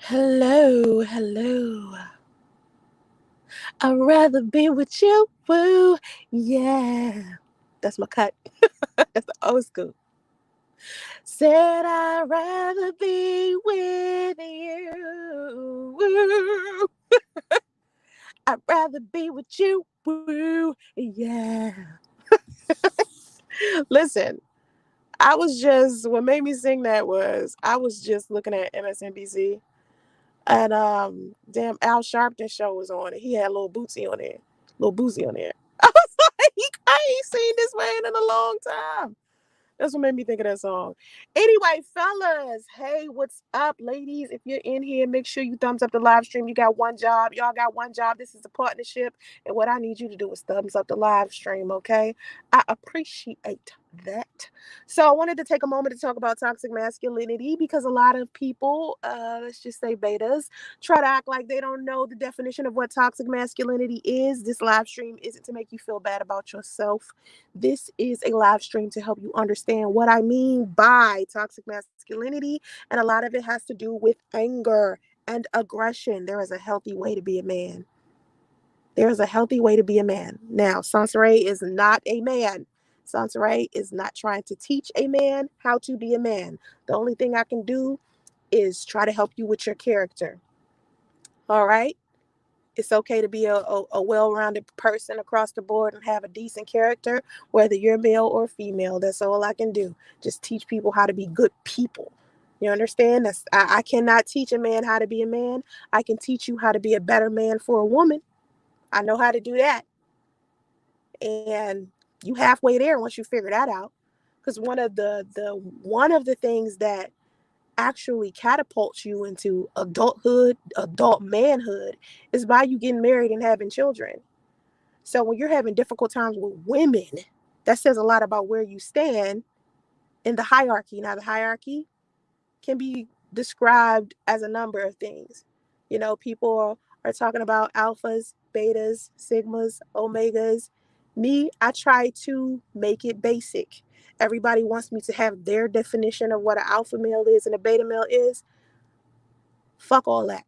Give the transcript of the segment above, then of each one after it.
Hello, hello. I'd rather be with you. Woo. Yeah. That's my cut. That's the old school. Said I'd rather be with you. Woo. I'd rather be with you. Woo. Yeah. Listen, what made me sing that was I was just looking at MSNBC. And damn Al Sharpton show was on it. He had little Bootsy on there. Little Bootsy on there. I was like, I ain't seen this man in a long time. That's what made me think of that song. Anyway, fellas, hey, what's up, ladies? If you're in here, make sure you thumbs up the live stream. You got one job. Y'all got one job. This is a partnership. And what I need you to do is thumbs up the live stream, okay? I appreciate that. So I wanted to take a moment to talk about toxic masculinity because a lot of people, let's just say betas, try to act like they don't know the definition of what toxic masculinity is. This live stream isn't to make you feel bad about yourself. This is a live stream to help you understand what I mean by toxic masculinity. And a lot of it has to do with anger and aggression. There is a healthy way to be a man. There is a healthy way to be a man. Now, Soncerae is not a man. Soncerae is not trying to teach a man how to be a man. The only thing I can do is try to help you with your character. All right? It's okay to be a well-rounded person across the board and have a decent character, whether you're male or female. That's all I can do. Just teach people how to be good people. You understand? I cannot teach a man how to be a man. I can teach you how to be a better man for a woman. I know how to do that. And you halfway there once you figure that out. Because one of the things that actually catapults you into adulthood, adult manhood, is by you getting married and having children. So when you're having difficult times with women, that says a lot about where you stand in the hierarchy. Now, the hierarchy can be described as a number of things. People are talking about alphas, betas, sigmas, omegas. Me, I try to make it basic. Everybody wants me to have their definition of what an alpha male is and a beta male is. Fuck all that.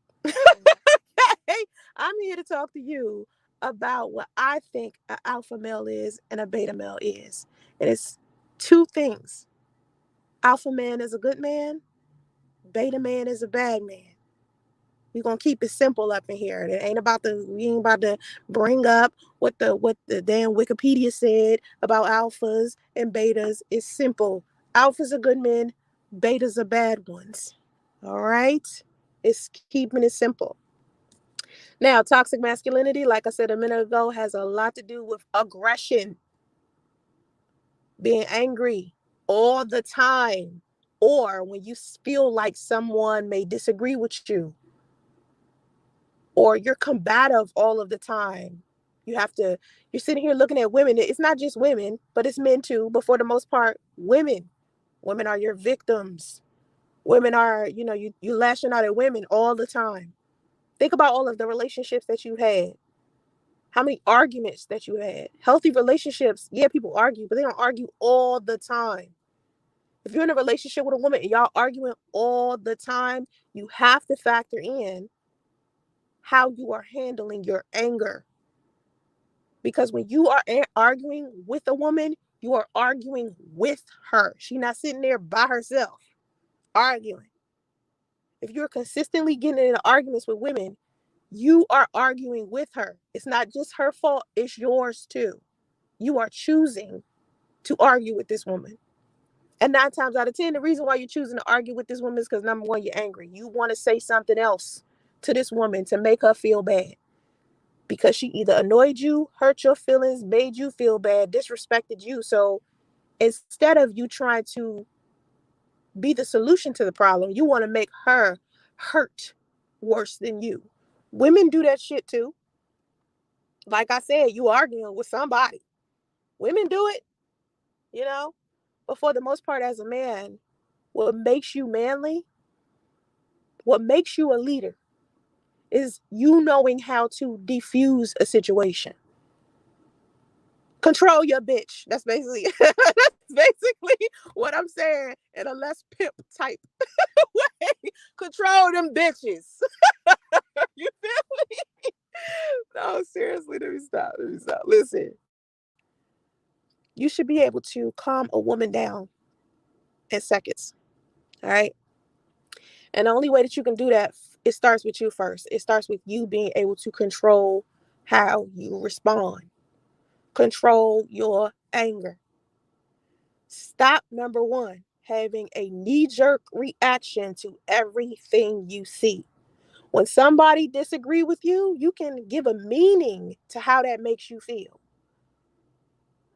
I'm here to talk to you about what I think an alpha male is and a beta male is. And it's two things. Alpha man is a good man, beta man is a bad man. We're gonna keep it simple up in here. We ain't about to bring up what the damn Wikipedia said about alphas and betas. It's simple. Alphas are good men, betas are bad ones. All right? It's keeping it simple. Now, toxic masculinity, like I said a minute ago, has a lot to do with aggression, being angry all the time, or when you feel like someone may disagree with you, or you're combative all of the time. You're sitting here looking at women. It's not just women, but it's men too. But for the most part, women. Women are your victims. Women are, you lashing out at women all the time. Think about all of the relationships that you had. How many arguments that you had? Healthy relationships, yeah, people argue, but they don't argue all the time. If you're in a relationship with a woman and y'all arguing all the time, you have to factor in how you are handling your anger. Because when you are arguing with a woman, you are arguing with her. She's not sitting there by herself arguing. If you're consistently getting into arguments with women, you are arguing with her. It's not just her fault, it's yours too. You are choosing to argue with this woman. And 9 times out of 10, the reason why you're choosing to argue with this woman is because, number one, you're angry. You want to say something else to this woman to make her feel bad because she either annoyed you, hurt your feelings, made you feel bad, disrespected you. So instead of you trying to be the solution to the problem, you want to make her hurt worse than you. Women do that shit too. Like I said, you arguing with somebody. Women do it, you know. But for the most part, as a man, what makes you manly, what makes you a leader, is you knowing how to defuse a situation. Control your bitch. That's basically that's basically what I'm saying in a less pimp type way. control them bitches. You feel me? No, seriously, let me stop. Listen, you should be able to calm a woman down in seconds. All right. And the only way that you can do that, it starts with you first. It starts with you being able to control how you respond, control your anger. Stop, number one, having a knee jerk reaction to everything you see. When somebody disagree with you, you can give a meaning to how that makes you feel.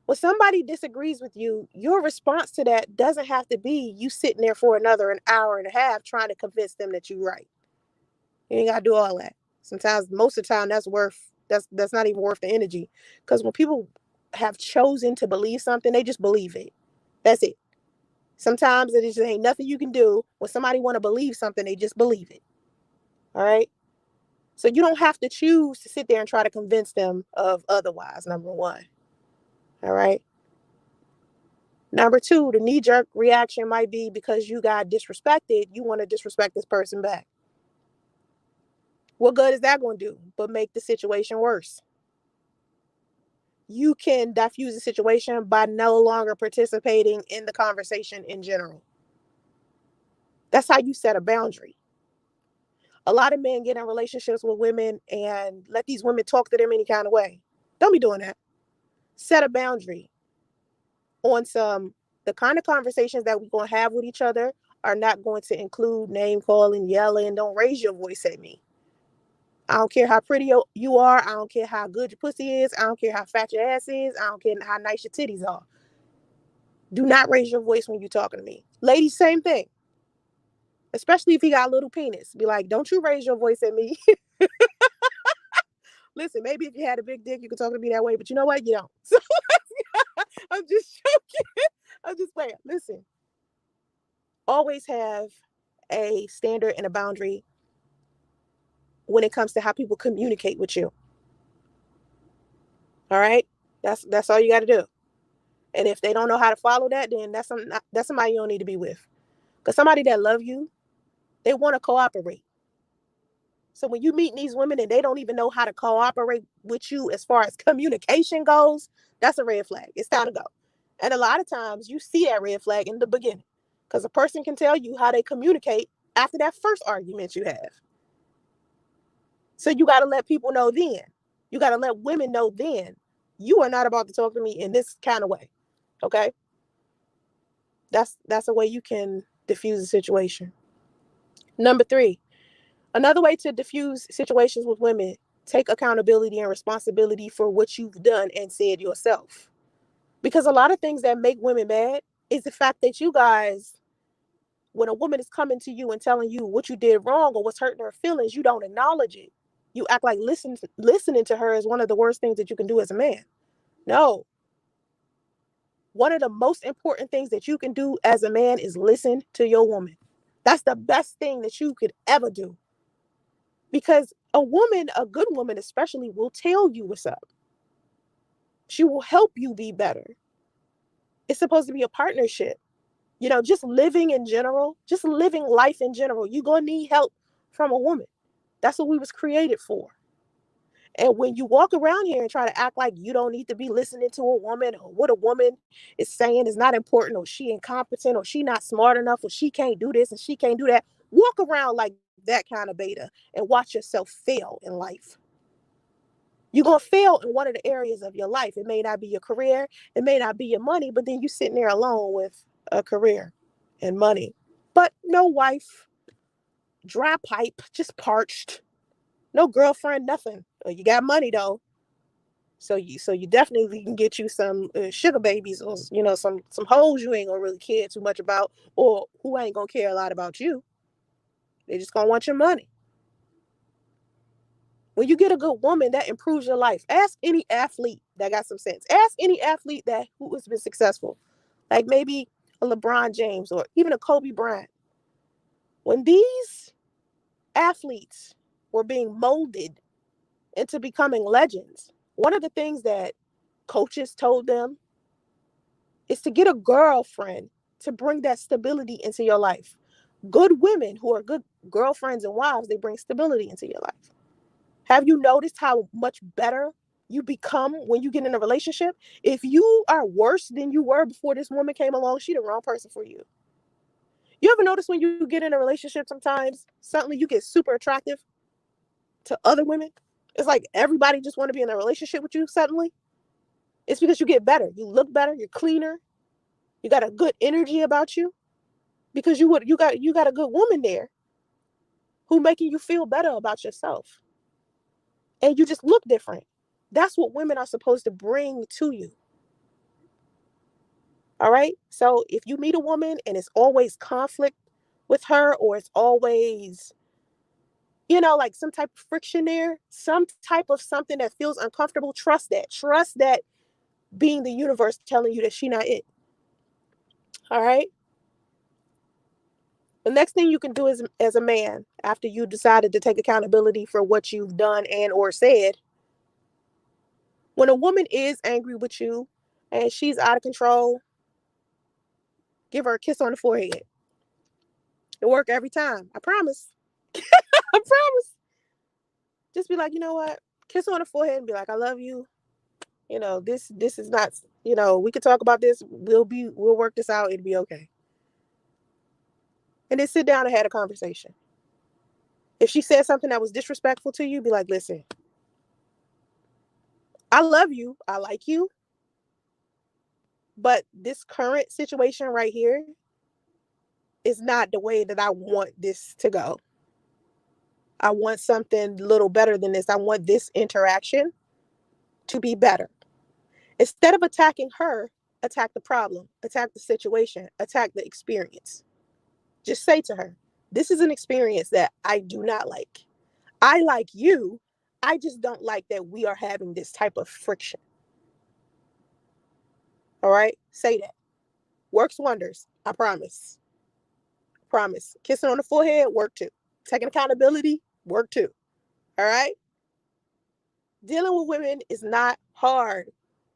When somebody disagrees with you, your response to that doesn't have to be you sitting there for another an hour and a half trying to convince them that you're right. You ain't gotta do all that. Sometimes, most of the time, that's not even worth the energy. Because when people have chosen to believe something, they just believe it. That's it. Sometimes it just ain't nothing you can do. When somebody want to believe something, they just believe it. All right. So you don't have to choose to sit there and try to convince them of otherwise. Number one. All right. Number two, the knee jerk reaction might be because you got disrespected. You want to disrespect this person back. What good is that going to do but make the situation worse? You can diffuse the situation by no longer participating in the conversation in general. That's how you set a boundary. A lot of men get in relationships with women and let these women talk to them any kind of way. Don't be doing that. Set a boundary on the kind of conversations that we're going to have with each other are not going to include name calling, yelling. Don't raise your voice at me. I don't care how pretty you are. I don't care how good your pussy is. I don't care how fat your ass is. I don't care how nice your titties are. Do not raise your voice when you're talking to me. Ladies, same thing. Especially if he got a little penis. Be like, don't you raise your voice at me. Listen, maybe if you had a big dick, you could talk to me that way. But you know what? You don't. So I'm just joking. I'm just playing. Listen, always have a standard and a boundary when it comes to how people communicate with you. All right? That's all you got to do. And if they don't know how to follow that, then that's somebody you don't need to be with. Because somebody that love you, they want to cooperate. So when you meet these women and they don't even know how to cooperate with you as far as communication goes, that's a red flag. It's time to go. And a lot of times you see that red flag in the beginning because a person can tell you how they communicate after that first argument you have. So you got to let people know then. You got to let women know then. You are not about to talk to me in this kind of way. Okay? That's a way you can diffuse a situation. Number three, another way to diffuse situations with women, take accountability and responsibility for what you've done and said yourself. Because a lot of things that make women mad is the fact that you guys, when a woman is coming to you and telling you what you did wrong or what's hurting her feelings, you don't acknowledge it. You act like listening to her is one of the worst things that you can do as a man. No. One of the most important things that you can do as a man is listen to your woman. That's the best thing that you could ever do. Because a woman, a good woman especially, will tell you what's up. She will help you be better. It's supposed to be a partnership. Just living in general, just living life in general, you're going to need help from a woman. That's what we was created for. And when you walk around here and try to act like you don't need to be listening to a woman or what a woman is saying is not important or she incompetent or she not smart enough or she can't do this and she can't do that, walk around like that kind of beta and watch yourself fail in life. You're going to fail in one of the areas of your life. It may not be your career. It may not be your money, but then you're sitting there alone with a career and money. But no wife, dry pipe, just parched. No girlfriend, nothing. You got money though. So you definitely can get you some sugar babies or some hoes you ain't gonna really care too much about or who ain't gonna care a lot about you. They just gonna want your money. When you get a good woman, that improves your life. Ask any athlete that got some sense. Ask any athlete who has been successful, like maybe a LeBron James or even a Kobe Bryant. When these athletes were being molded into becoming legends, one of the things that coaches told them is to get a girlfriend to bring that stability into your life. Good women who are good girlfriends and wives, they bring stability into your life. Have you noticed how much better you become when you get in a relationship? If you are worse than you were before this woman came along, she the wrong person for you. You ever notice when you get in a relationship, sometimes suddenly you get super attractive to other women? It's like everybody just want to be in a relationship with you suddenly. It's because you get better. You look better. You're cleaner. You got a good energy about you because you got a good woman there who making you feel better about yourself, and you just look different. That's what women are supposed to bring to you. All right. So if you meet a woman and it's always conflict with her, or it's always, like some type of friction there, some type of something that feels uncomfortable, trust that. Trust that being the universe telling you that she not it. All right. The next thing you can do is, as a man, after you decided to take accountability for what you've done and or said, when a woman is angry with you and she's out of control, give her a kiss on the forehead. It work every time. I promise. I promise. Just be like, you know what? Kiss her on the forehead and be like, I love you. This is not, we could talk about this. We'll work this out. It'll be okay. And then sit down and have a conversation. If she said something that was disrespectful to you, be like, listen, I love you. I like you. But this current situation right here is not the way that I want this to go. I want something a little better than this. I want this interaction to be better. Instead of attacking her, attack the problem, attack the situation, attack the experience. Just say to her, this is an experience that I do not like. I like you. I just don't like that we are having this type of friction. All right? Say that. Works wonders. I promise. Promise. Kissing on the forehead, work too. Taking accountability, work too. All right? Dealing with women is not hard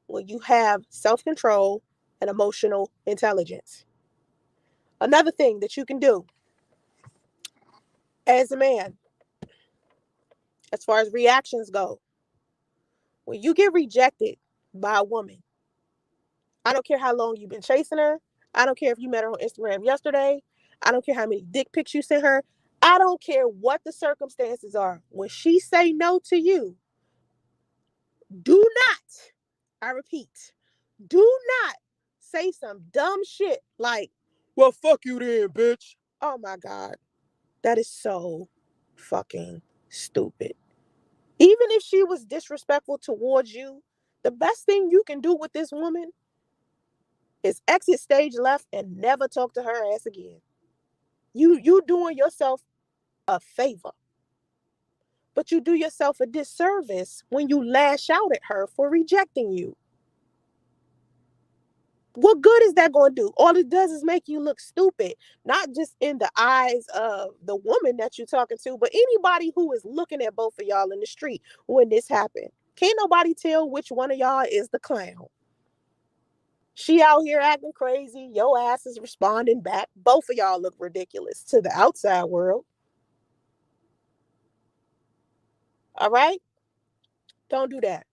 when you have self-control and emotional intelligence. Another thing that you can do as a man, as far as reactions go, when you get rejected by a woman, I don't care how long you've been chasing her. I don't care if you met her on Instagram yesterday. I don't care how many dick pics you sent her. I don't care what the circumstances are. When she say no to you, do not, I repeat, do not say some dumb shit like, well, fuck you then, bitch. Oh my God. That is so fucking stupid. Even if she was disrespectful towards you, the best thing you can do with this woman is exit stage left and never talk to her ass again. You doing yourself a favor. But you do yourself a disservice when you lash out at her for rejecting you. What good is that going to do? All it does is make you look stupid, not just in the eyes of the woman that you're talking to, but anybody who is looking at both of y'all in the street when this happened. Can't nobody tell which one of y'all is the clown. She out here acting crazy. Your ass is responding back. Both of y'all look ridiculous to the outside world. All right? Don't do that.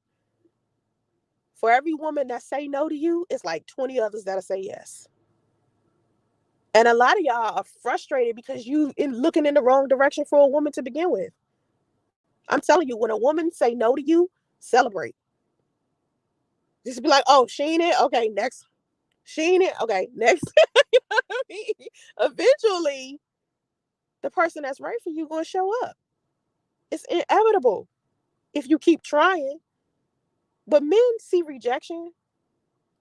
For every woman that say no to you, it's like 20 others that'll say yes. And a lot of y'all are frustrated because you in looking in the wrong direction for a woman to begin with. I'm telling you, when a woman say no to you, celebrate. Just be like, oh, she ain't it? Okay, next. She ain't it? Okay, next. You know what I mean? Eventually, the person that's right for you gonna show up. It's inevitable if you keep trying. But men see rejection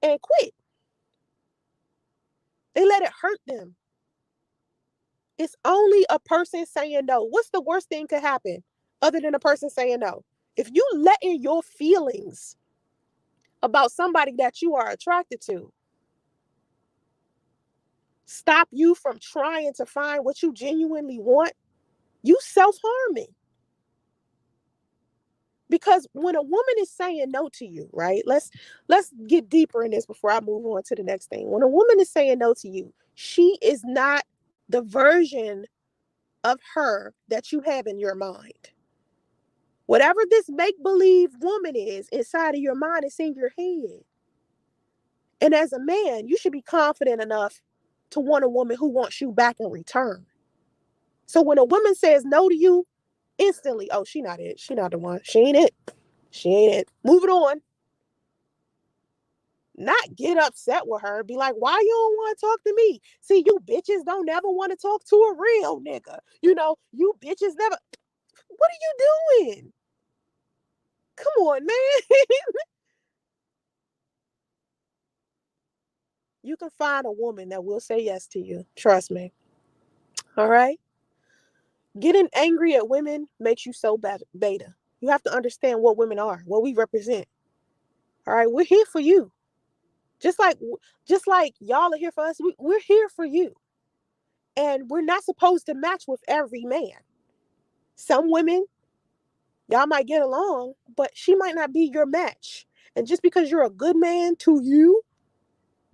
and quit. They let it hurt them. It's only a person saying no. What's the worst thing could happen other than a person saying no? If you let in your feelings about somebody that you are attracted to stop you from trying to find what you genuinely want, you self-harming. Because when a woman is saying no to you, right? Let's get deeper in this before I move on to the next thing. When a woman is saying no to you, she is not the version of her that you have in your mind. Whatever this make-believe woman is inside of your mind, it's in your head. And as a man, you should be confident enough to want a woman who wants you back in return. So when a woman says no to you, instantly, oh, she not it. She not the one. She ain't it. She ain't it. Move it on. Not get upset with her. Be like, why you don't want to talk to me? See, you bitches don't never want to talk to a real nigga. You bitches never. What are you doing? Come on, man. You can find a woman that will say yes to you. Trust me. All right? Getting angry at women makes you so beta. You have to understand what women are, what we represent. All right? We're here for you. Just like y'all are here for us, we're here for you. And we're not supposed to match with every man. Some women, y'all might get along, but she might not be your match. And just because you're a good man to you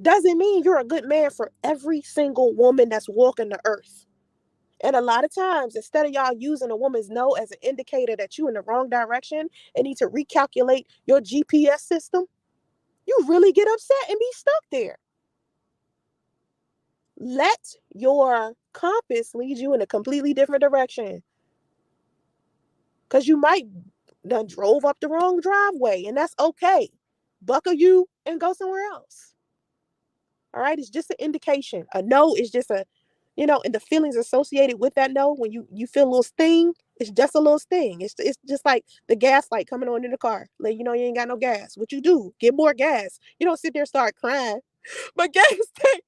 doesn't mean you're a good man for every single woman that's walking the earth. And a lot of times, instead of y'all using a woman's no as an indicator that you're in the wrong direction and need to recalculate your GPS system, you really get upset and be stuck there. Let your compass lead you in a completely different direction. Because you might done drove up the wrong driveway, and that's okay. Buckle you and go somewhere else. All right, it's just an indication. A no is just and the feelings associated with that no, when you feel a little sting, it's just a little sting. It's just like the gas light coming on in the car. Like, you ain't got no gas. What you do? Get more gas. You don't sit there and start crying. But gas tank,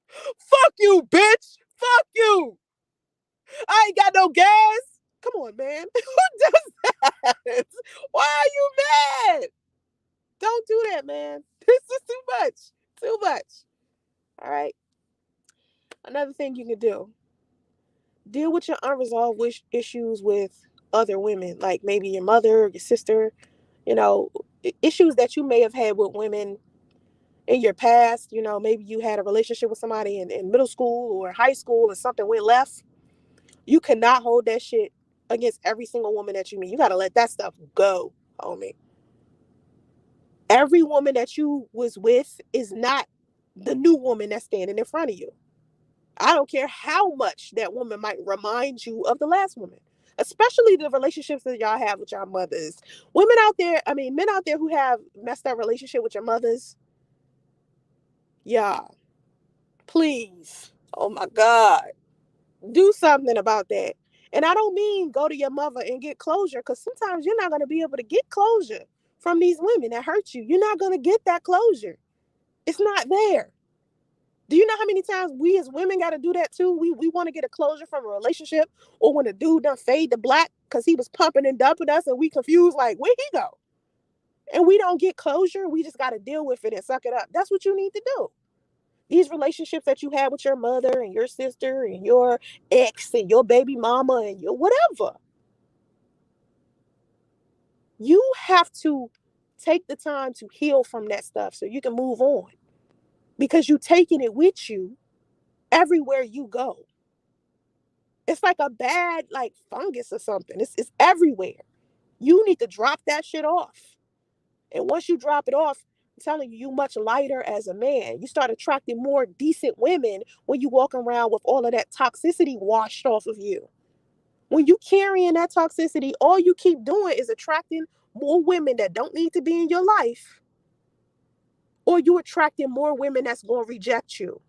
fuck you, bitch. Fuck you. I ain't got no gas. Come on, man. Who does that? Why are you mad? Don't do that, man. This is too much. Too much. All right. Another thing you can do: deal with your unresolved issues with other women, like maybe your mother, your sister, issues that you may have had with women in your past. Maybe you had a relationship with somebody in middle school or high school and something went left. You cannot hold that shit against every single woman that you meet. You got to let that stuff go, homie. Every woman that you was with is not the new woman that's standing in front of you. I don't care how much that woman might remind you of the last woman, especially the relationships that y'all have with your mothers. Men out there who have messed up relationship with your mothers, yeah, please, oh my God, do something about that. And I don't mean go to your mother and get closure, because sometimes you're not going to be able to get closure from these women that hurt you. You're not going to get that closure. It's not there. Do you know how many times we as women got to do that too? We want to get a closure from a relationship, or when a dude done fade to black because he was pumping and dumping us and we confused, like, where'd he go? And we don't get closure. We just got to deal with it and suck it up. That's what you need to do. These relationships that you had with your mother and your sister and your ex and your baby mama and your whatever, you have to take the time to heal from that stuff so you can move on, because you're taking it with you everywhere you go. It's like a bad fungus or something. It's everywhere. You need to drop that shit off. And once you drop it off, I'm telling you, you much lighter as a man. You start attracting more decent women when you walk around with all of that toxicity washed off of you. When you carrying that toxicity, all you keep doing is attracting more women that don't need to be in your life, or you attracting more women that's going to reject you.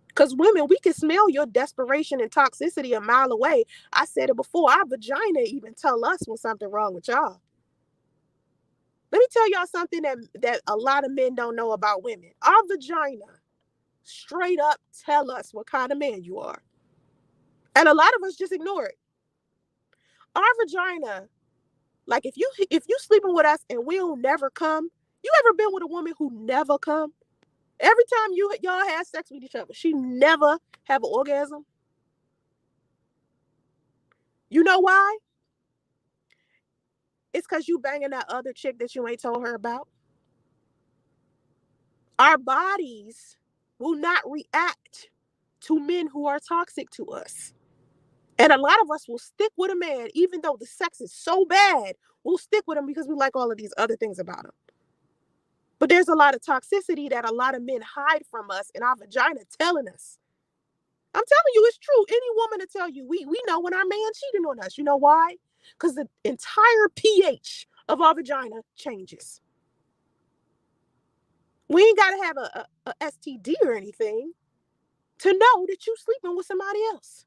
Because women, we can smell your desperation and toxicity a mile away. I said it before, our vagina even tell us when something wrong with y'all. Let me tell y'all something that a lot of men don't know about women. Our vagina straight up tell us what kind of man you are. And a lot of us just ignore it. Our vagina, like if you sleeping with us and we'll never come, you ever been with a woman who never come? Every time y'all have sex with each other, she never have an orgasm. You know why? It's because you banging that other chick that you ain't told her about. Our bodies will not react to men who are toxic to us. And a lot of us will stick with a man, even though the sex is so bad, we'll stick with him because we like all of these other things about him. But there's a lot of toxicity that a lot of men hide from us, and our vagina telling us. I'm telling you, it's true. Any woman to tell you, we know when our man cheating on us. You know why? Because the entire pH of our vagina changes. We ain't got to have a STD or anything to know that you sleeping with somebody else.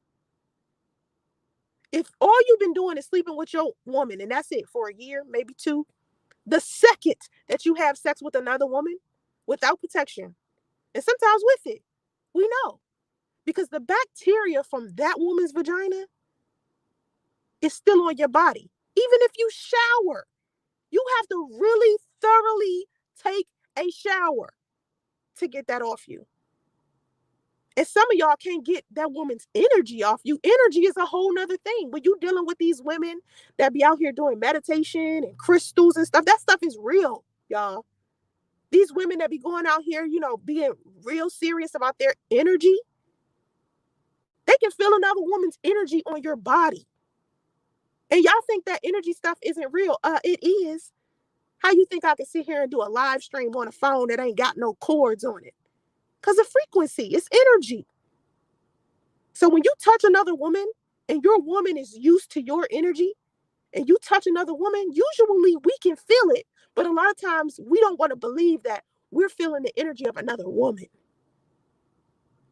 If all you've been doing is sleeping with your woman and that's it for a year, maybe two, the second that you have sex with another woman without protection, and sometimes with it, we know. Because the bacteria from that woman's vagina is still on your body. Even if you shower, you have to really thoroughly take a shower to get that off you. And some of y'all can't get that woman's energy off you. Energy is a whole nother thing. When you dealing with these women that be out here doing meditation and crystals and stuff, that stuff is real, y'all. These women that be going out here, being real serious about their energy, they can feel another woman's energy on your body. And y'all think that energy stuff isn't real. It is. How you think I can sit here and do a live stream on a phone that ain't got no cords on it? Because of frequency, it's energy. So when you touch another woman and your woman is used to your energy and you touch another woman, usually we can feel it. But a lot of times we don't want to believe that we're feeling the energy of another woman.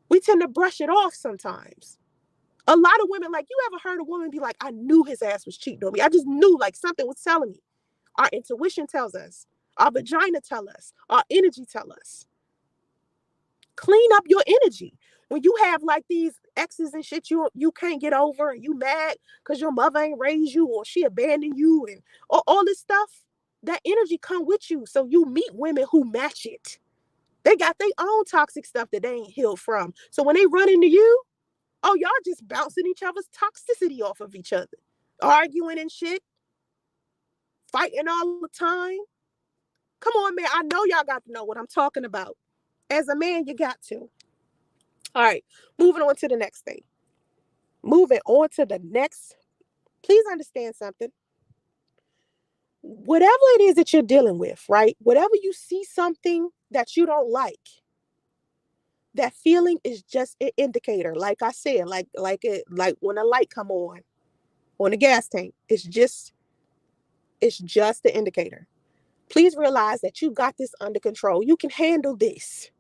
We tend to brush it off sometimes. A lot of women, like, you ever heard a woman be like, I knew his ass was cheating on me. I just knew, like, something was telling me. Our intuition tells us. Our vagina tells us. Our energy tells us. Clean up your energy. When you have like these exes and shit you can't get over and you mad because your mother ain't raised you or she abandoned you and all this stuff, that energy come with you. So you meet women who match it. They got their own toxic stuff that they ain't healed from. So when they run into you, oh, y'all just bouncing each other's toxicity off of each other. Arguing and shit. Fighting all the time. Come on, man. I know y'all got to know what I'm talking about. As a man, you got to. All right. Moving on to the next thing. Please understand something. Whatever it is that you're dealing with, right? Whatever you see something that you don't like, that feeling is just an indicator. Like I said, like when a light come on the gas tank, it's just the indicator. Please realize that you got this under control. You can handle this.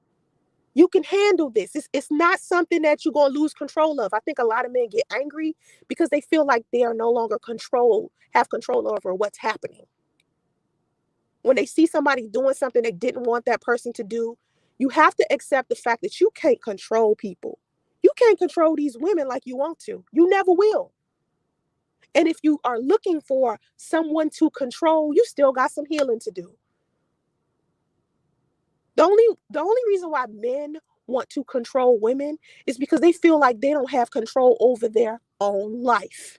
You can handle this. It's not something that you're going to lose control of. I think a lot of men get angry because they feel like they are no longer have control over what's happening. When they see somebody doing something they didn't want that person to do, you have to accept the fact that you can't control people. You can't control these women like you want to. You never will. And if you are looking for someone to control, you still got some healing to do. The only reason why men want to control women is because they feel like they don't have control over their own life.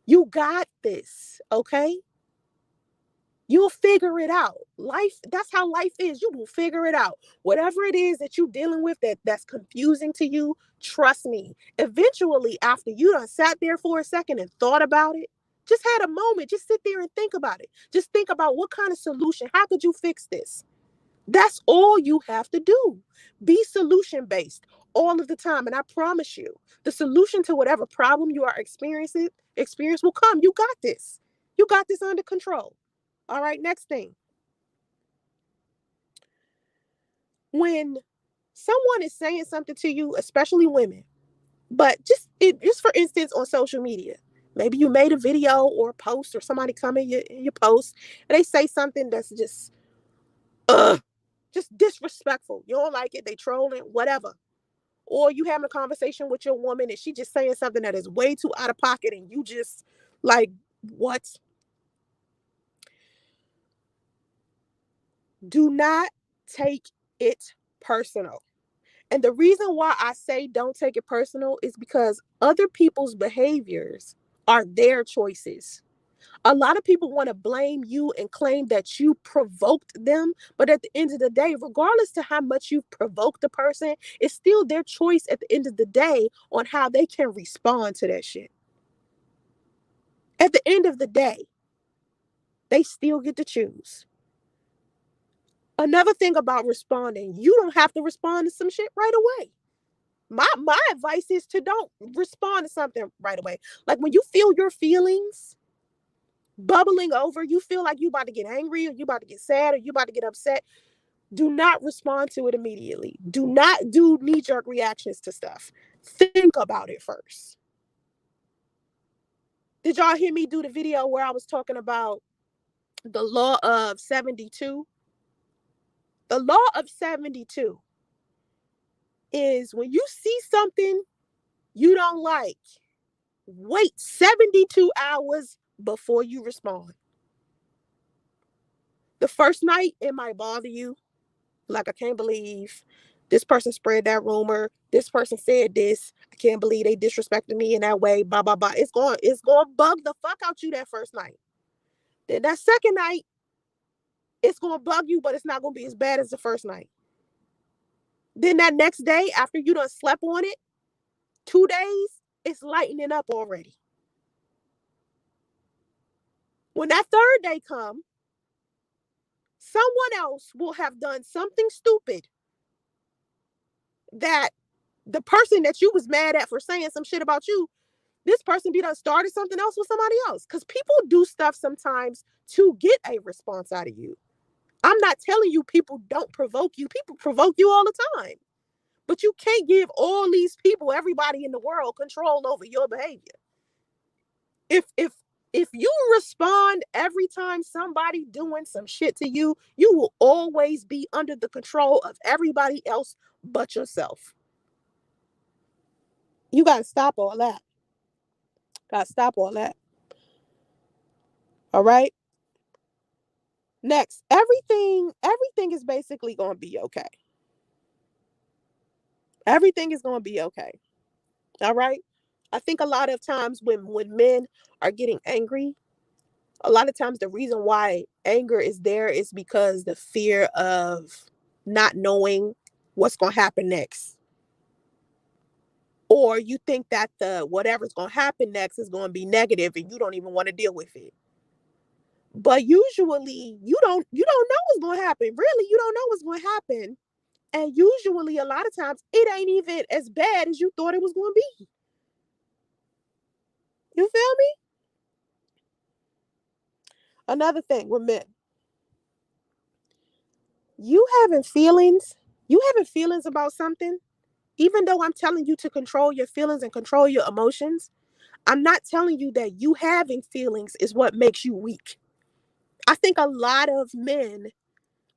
You got this, okay? You'll figure it out. Life, that's how life is. You will figure it out. Whatever it is that you're dealing with that's confusing to you, trust me. Eventually, after you done sat there for a second and thought about it, just had a moment, just sit there and think about it. Just think about what kind of solution, how could you fix this? That's all you have to do. Be solution-based all of the time. And I promise you, the solution to whatever problem you are experiencing will come. You got this. You got this under control. All right, next thing. When someone is saying something to you, especially women, but just for instance on social media, maybe you made a video or a post or somebody come in your post and they say something that's just disrespectful. You don't like it, they trolling, whatever. Or you having a conversation with your woman and she just saying something that is way too out of pocket and you just like, what? Do not take it personal. And the reason why I say don't take it personal is because other people's behaviors are their choices. A lot of people want to blame you and claim that you provoked them. But at the end of the day, regardless to how much you've provoked a person, it's still their choice at the end of the day on how they can respond to that shit. At the end of the day, they still get to choose. Another thing about responding, you don't have to respond to some shit right away. My advice is to don't respond to something right away. Like when you feel your feelings bubbling over, you feel like you about to get angry or you about to get sad or you about to get upset, do not respond to it immediately. Do not do knee-jerk reactions to stuff. Think about it first. Did y'all hear me do the video where I was talking about the law of 72? The law of 72 is when you see something you don't like, wait 72 hours before you respond. The first night, it might bother you. Like, I can't believe this person spread that rumor. This person said this. I can't believe they disrespected me in that way. Blah, blah, blah. It's going to bug the fuck out you that first night. Then that second night, it's going to bug you, but it's not going to be as bad as the first night. Then that next day, after you done slept on it, 2 days, it's lightening up already. When that third day comes, someone else will have done something stupid that the person that you was mad at for saying some shit about you, this person be done started something else with somebody else. Because people do stuff sometimes to get a response out of you. I'm not telling you people don't provoke you. People provoke you all the time. But you can't give all these people, everybody in the world, control over your behavior. If you respond every time somebody doing some shit to you, you will always be under the control of everybody else but yourself. You got to stop all that. Got to stop all that. All right? Next, everything is basically going to be okay. Everything is going to be okay. All right? I think a lot of times when men are getting angry, a lot of times the reason why anger is there is because the fear of not knowing what's going to happen next. Or you think that the whatever's going to happen next is going to be negative and you don't even want to deal with it. But usually you don't know what's going to happen. Really, you don't know what's going to happen. And usually a lot of times it ain't even as bad as you thought it was going to be. You feel me? Another thing with men. You having feelings about something, even though I'm telling you to control your feelings and control your emotions, I'm not telling you that you having feelings is what makes you weak. I think a lot of men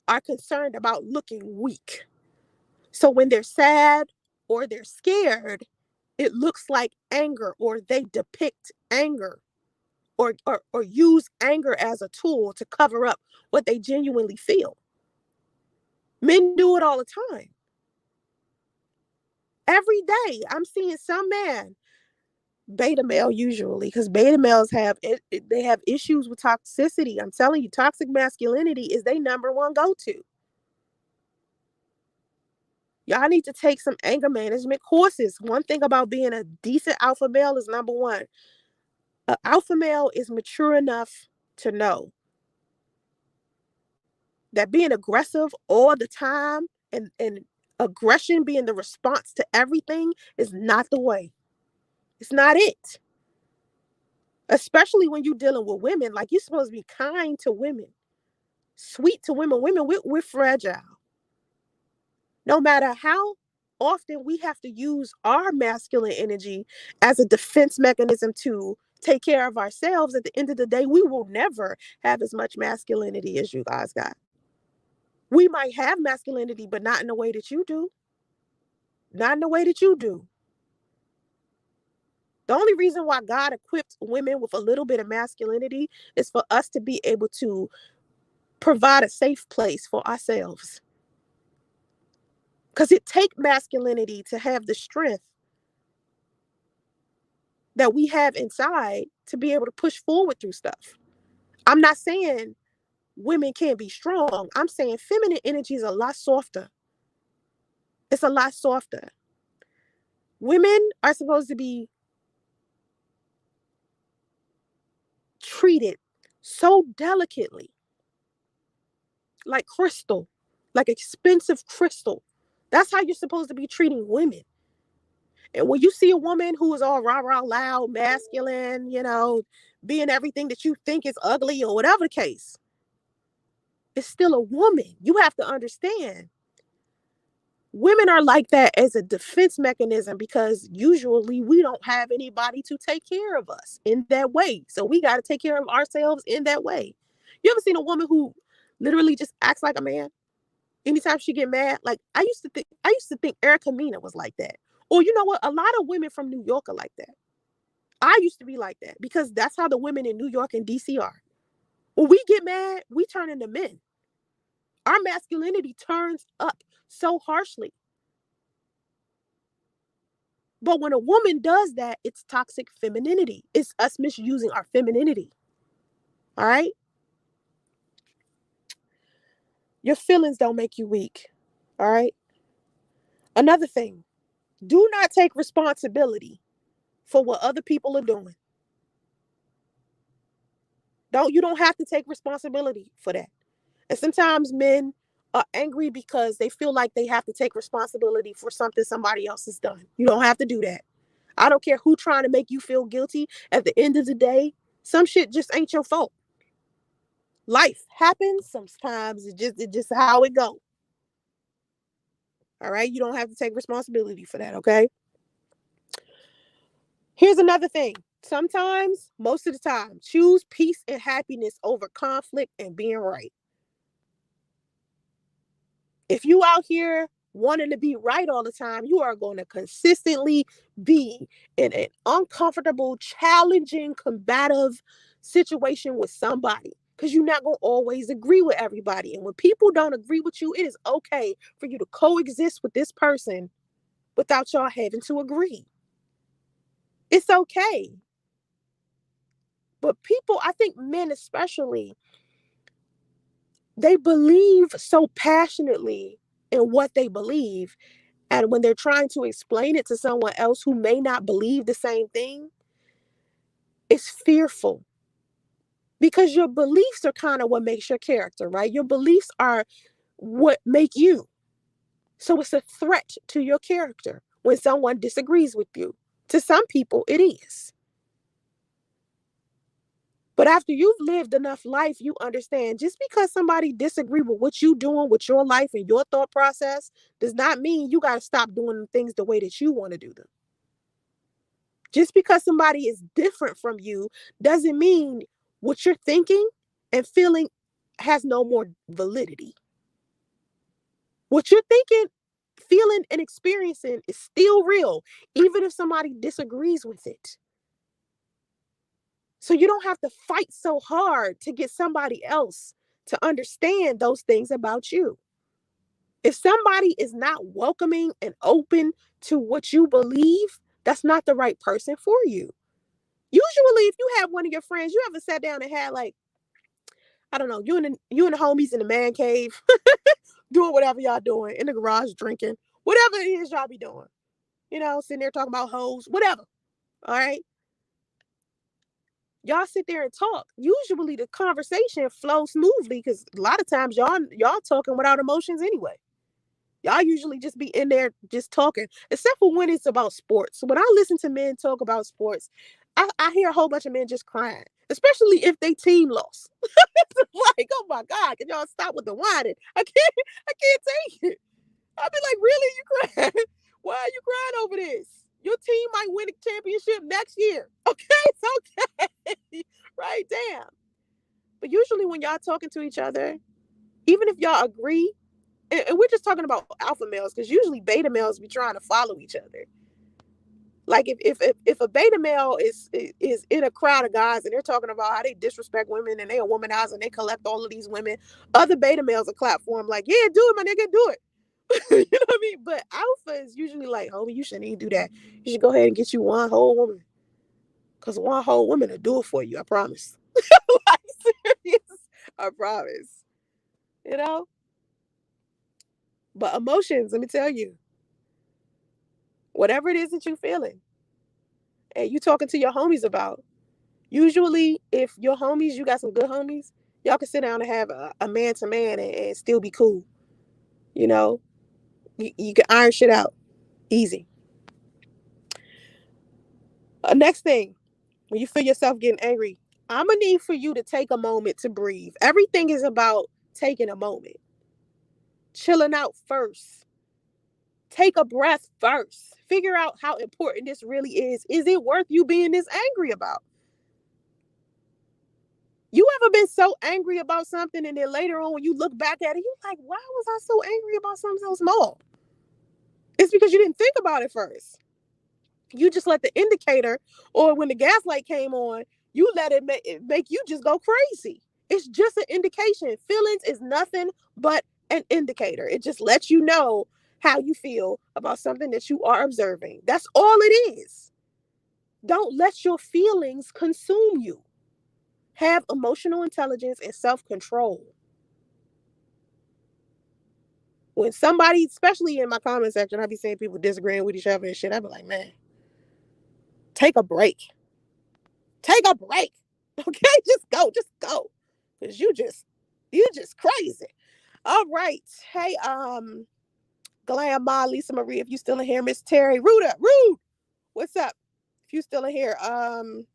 are concerned about looking weak. So when they're sad or they're scared, it looks like anger, or they depict anger or use anger as a tool to cover up what they genuinely feel. Men do it all the time. Every day I'm seeing some man, beta male usually, because beta males they have issues with toxicity. I'm telling you, toxic masculinity is their number one go-to. Y'all need to take some anger management courses. One thing about being a decent alpha male is, number one, an alpha male is mature enough to know that being aggressive all the time and aggression being the response to everything is not the way. It's not it. Especially when you're dealing with women. Like, you're supposed to be kind to women, sweet to women. Women, we're fragile. No matter how often we have to use our masculine energy as a defense mechanism to take care of ourselves, at the end of the day, we will never have as much masculinity as you guys got. We might have masculinity, but not in the way that you do. Not in the way that you do. The only reason why God equipped women with a little bit of masculinity is for us to be able to provide a safe place for ourselves. Because it takes masculinity to have the strength that we have inside to be able to push forward through stuff. I'm not saying women can't be strong. I'm saying feminine energy is a lot softer. It's a lot softer. Women are supposed to be treated so delicately, like crystal, like expensive crystal. That's how you're supposed to be treating women. And when you see a woman who is all rah rah loud, masculine, being everything that you think is ugly or whatever the case, it's still a woman. You have to understand. Women are like that as a defense mechanism because usually we don't have anybody to take care of us in that way. So we got to take care of ourselves in that way. You ever seen a woman who literally just acts like a man? Anytime she get mad, like I used to think Erica Mena was like that. Or you know what? A lot of women from New York are like that. I used to be like that because that's how the women in New York and DC are. When we get mad, we turn into men. Our masculinity turns up so harshly. But when a woman does that, it's toxic femininity. It's us misusing our femininity. All right? Your feelings don't make you weak. All right? Another thing, do not take responsibility for what other people are doing. You don't have to take responsibility for that. And sometimes men are angry because they feel like they have to take responsibility for something somebody else has done. You don't have to do that. I don't care who trying to make you feel guilty. At the end of the day, some shit just ain't your fault. Life happens. Sometimes it's just how it go. All right. You don't have to take responsibility for that. Okay. Here's another thing. Sometimes, most of the time, choose peace and happiness over conflict and being right. If you out here wanting to be right all the time, you are going to consistently be in an uncomfortable, challenging, combative situation with somebody because you're not going to always agree with everybody. And when people don't agree with you, it is okay for you to coexist with this person without y'all having to agree. It's okay. But people, I think men especially, they believe so passionately in what they believe. And when they're trying to explain it to someone else who may not believe the same thing, it's fearful. Because your beliefs are kind of what makes your character, right? Your beliefs are what make you. So it's a threat to your character when someone disagrees with you. To some people, it is. But after you've lived enough life, you understand just because somebody disagree with what you doing with your life and your thought process does not mean you got to stop doing things the way that you want to do them. Just because somebody is different from you doesn't mean what you're thinking and feeling has no more validity. What you're thinking, feeling, and experiencing is still real, even if somebody disagrees with it. So you don't have to fight so hard to get somebody else to understand those things about you. If somebody is not welcoming and open to what you believe, that's not the right person for you. Usually, if you have one of your friends, you ever sat down and had like, I don't know, you and the homies in the man cave, doing whatever y'all doing in the garage, drinking, whatever it is y'all be doing, sitting there talking about hoes, whatever. All right, y'all sit there and talk. Usually, the conversation flows smoothly because a lot of times y'all talking without emotions anyway. Y'all usually just be in there just talking, except for when it's about sports. When I listen to men talk about sports, I hear a whole bunch of men just crying, especially if they team lost. Like, oh my God, can y'all stop with the whining? I can't take it. I'll be like, really? You crying? Why are you crying over this? Your team might win a championship next year. Okay, it's okay. Right? Damn. But usually when y'all talking to each other, even if y'all agree, and we're just talking about alpha males, because usually beta males be trying to follow each other. Like if a beta male is in a crowd of guys and they're talking about how they disrespect women and they a womanizer and they collect all of these women, other beta males will clap for them like, yeah, do it, my nigga, do it. You know what I mean? But alpha is usually like, homie, you shouldn't even do that. You should go ahead and get you one whole woman. Because one whole woman will do it for you, I promise. Like, serious. I promise. You know? But emotions, let me tell you, whatever it is that you're feeling and you talking to your homies about, usually if your homies, you got some good homies, y'all can sit down and have a man to man and still be cool. You know, you can iron shit out easy. Next thing, when you feel yourself getting angry, I'm gonna need for you to take a moment to breathe. Everything is about taking a moment, chilling out first. Take a breath first. Figure out how important this really is. Is it worth you being this angry about? You ever been so angry about something and then later on when you look back at it, you're like, why was I so angry about something so small? It's because you didn't think about it first. You just let the indicator, or when the gas light came on, you let it make you just go crazy. It's just an indication. Feelings is nothing but an indicator. It just lets you know how you feel about something that you are observing. That's all it is. Don't let your feelings consume you. Have emotional intelligence and self-control. When somebody, especially in my comment section, I be seeing people disagreeing with each other and shit, I be like, man, take a break. Take a break. Okay, just go. Cause you just crazy. All right. Hey, Glam Ma, Lisa Marie, if you still in here, Miss Terry, Rude. What's up? If you still in here,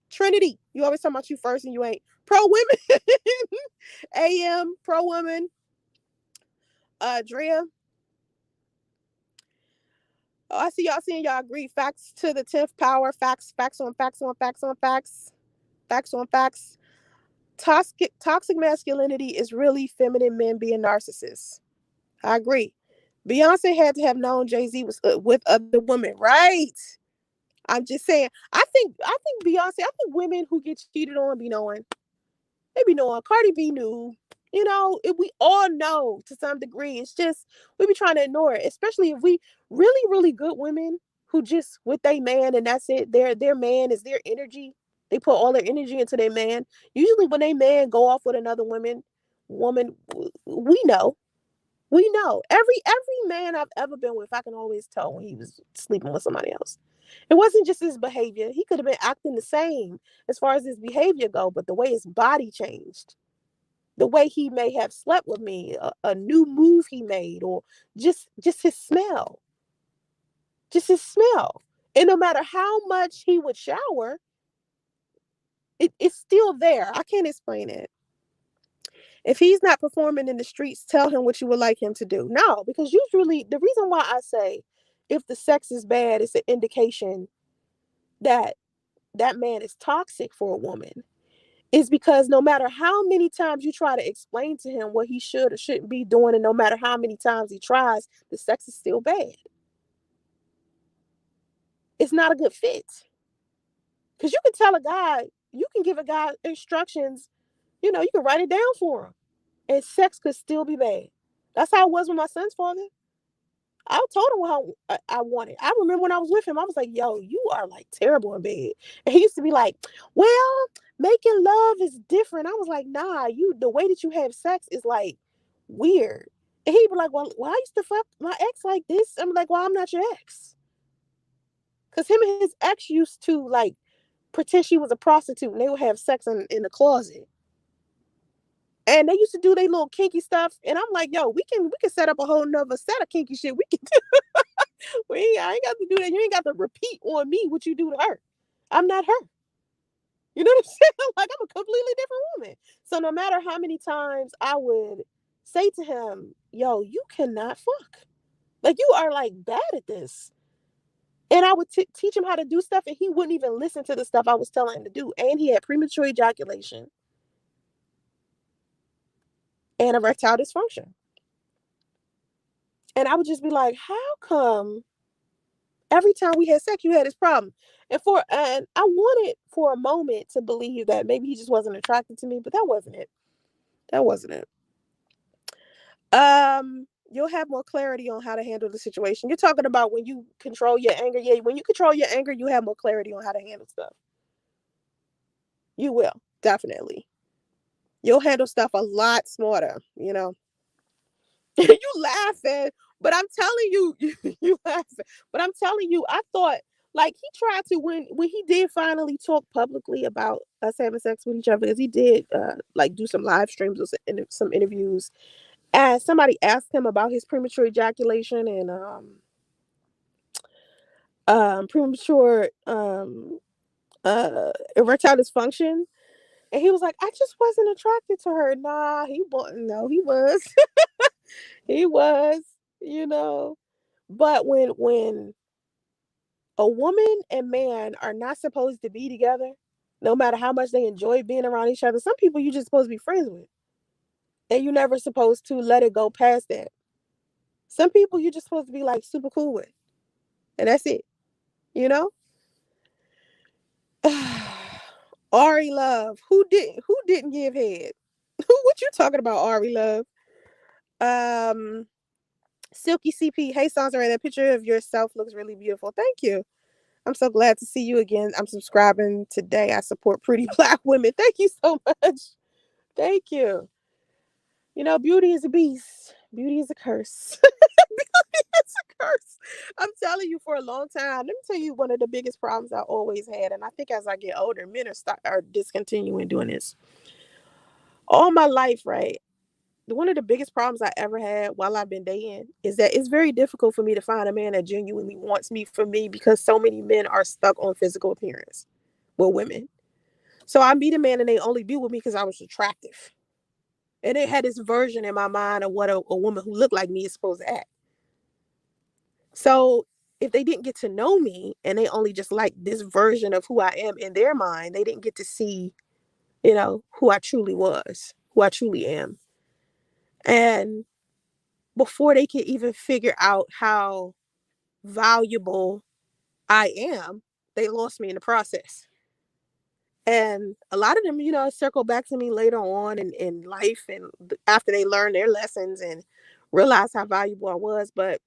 Trinity, you always talking about you first and you ain't pro women. AM, pro woman, Drea. Oh, I see y'all saying y'all agree. Facts to the 10th power. Facts on facts on facts on facts. Facts on facts. Toxic masculinity is really feminine men being narcissists. I agree. Beyonce had to have known Jay-Z was with other women, right? I'm just saying. I think Beyonce. I think women who get cheated on be knowing. They be knowing. Cardi B knew. You know, we all know to some degree. It's just we be trying to ignore it, especially if we really good women who just with their man and that's it. Their man is their energy. They put all their energy into their man. Usually, when they man go off with another woman, we know. We know every man I've ever been with, I can always tell when he was sleeping with somebody else. It wasn't just his behavior. He could have been acting the same as far as his behavior go, but the way his body changed, the way he may have slept with me, a new move he made, or just his smell, just his smell. And no matter how much he would shower, it's still there. I can't explain it. If he's not performing in the streets, tell him what you would like him to do. No, because usually the reason why I say if the sex is bad, it's an indication that that man is toxic for a woman is because no matter how many times you try to explain to him what he should or shouldn't be doing, and no matter how many times he tries, the sex is still bad. It's not a good fit. Because you can tell a guy, you can give a guy instructions, you can write it down for him, and sex could still be bad. That's how it was with my son's father. I told him how I wanted. I remember when I was with him, I was like, yo, you are like terrible in bed. And he used to be like, well, making love is different. I was like, nah, the way that you have sex is like weird. And he'd be like, well, I used to fuck my ex like this. I'm like, well, I'm not your ex. Because him and his ex used to like pretend she was a prostitute and they would have sex in the closet. And they used to do their little kinky stuff. And I'm like, yo, we can set up a whole nother set of kinky shit. I ain't got to do that. You ain't got to repeat on me what you do to her. I'm not her. You know what I'm saying? Like I'm a completely different woman. So no matter how many times I would say to him, yo, you cannot fuck. Like you are like bad at this. And I would teach him how to do stuff and he wouldn't even listen to the stuff I was telling him to do. And he had premature ejaculation and erectile dysfunction. And I would just be like, how come every time we had sex, you had this problem? And I wanted for a moment to believe that maybe he just wasn't attracted to me, but that wasn't it. That wasn't it. You'll have more clarity on how to handle the situation. You're talking about when you control your anger. Yeah, when you control your anger, you have more clarity on how to handle stuff. You will, definitely. You'll handle stuff a lot smarter, you know. You laughing, but I'm telling you, you laughing, but I'm telling you, I thought like he tried to when he did finally talk publicly about us having sex with each other, because he did like do some live streams or some interviews, and somebody asked him about his premature ejaculation and premature erectile dysfunction, and he was like, I just wasn't attracted to her. Nah, he wasn't. No, he was. He was, you know. But when a woman and man are not supposed to be together, no matter how much they enjoy being around each other, some people you're just supposed to be friends with. And you're never supposed to let it go past that. Some people you're just supposed to be like super cool with. And that's it. You know? Ari Love. Who didn't give head? What you talking about, Ari Love? Um Silky CP. Hey Soncerae, that picture of yourself looks really beautiful. Thank you. I'm so glad to see you again. I'm subscribing today. I support pretty Black women. Thank you so much. Thank you. You know, beauty is a beast. Beauty is a curse. It's a curse. I'm telling you, for a long time. Let me tell you one of the biggest problems I always had, and I think as I get older, men are discontinuing doing this. All my life, right? One of the biggest problems I ever had while I've been dating is that it's very difficult for me to find a man that genuinely wants me for me, because so many men are stuck on physical appearance with women. So I meet a man and they only be with me because I was attractive. And they had this version in my mind of what a woman who looked like me is supposed to act. So if they didn't get to know me and they only just like this version of who I am in their mind, they didn't get to see, who I truly was, who I truly am. And before they could even figure out how valuable I am, they lost me in the process. And a lot of them, circle back to me later on in life and after they learn their lessons and realize how valuable I was. But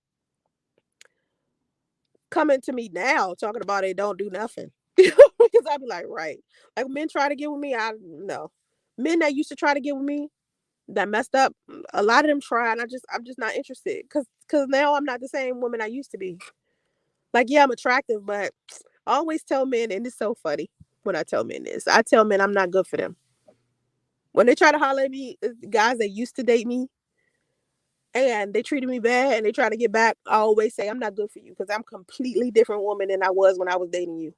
coming to me now, talking about it, don't do nothing. Because I'd be like, right. Like men try to get with me, I no. Men that used to try to get with me that messed up, a lot of them try, and I'm just not interested. Cause now I'm not the same woman I used to be. Like, yeah, I'm attractive, but I always tell men, and it's so funny when I tell men this. I tell men I'm not good for them. When they try to holler at me, guys that used to date me and they treated me bad and they try to get back, I always say I'm not good for you, because I'm a completely different woman than I was when I was dating you.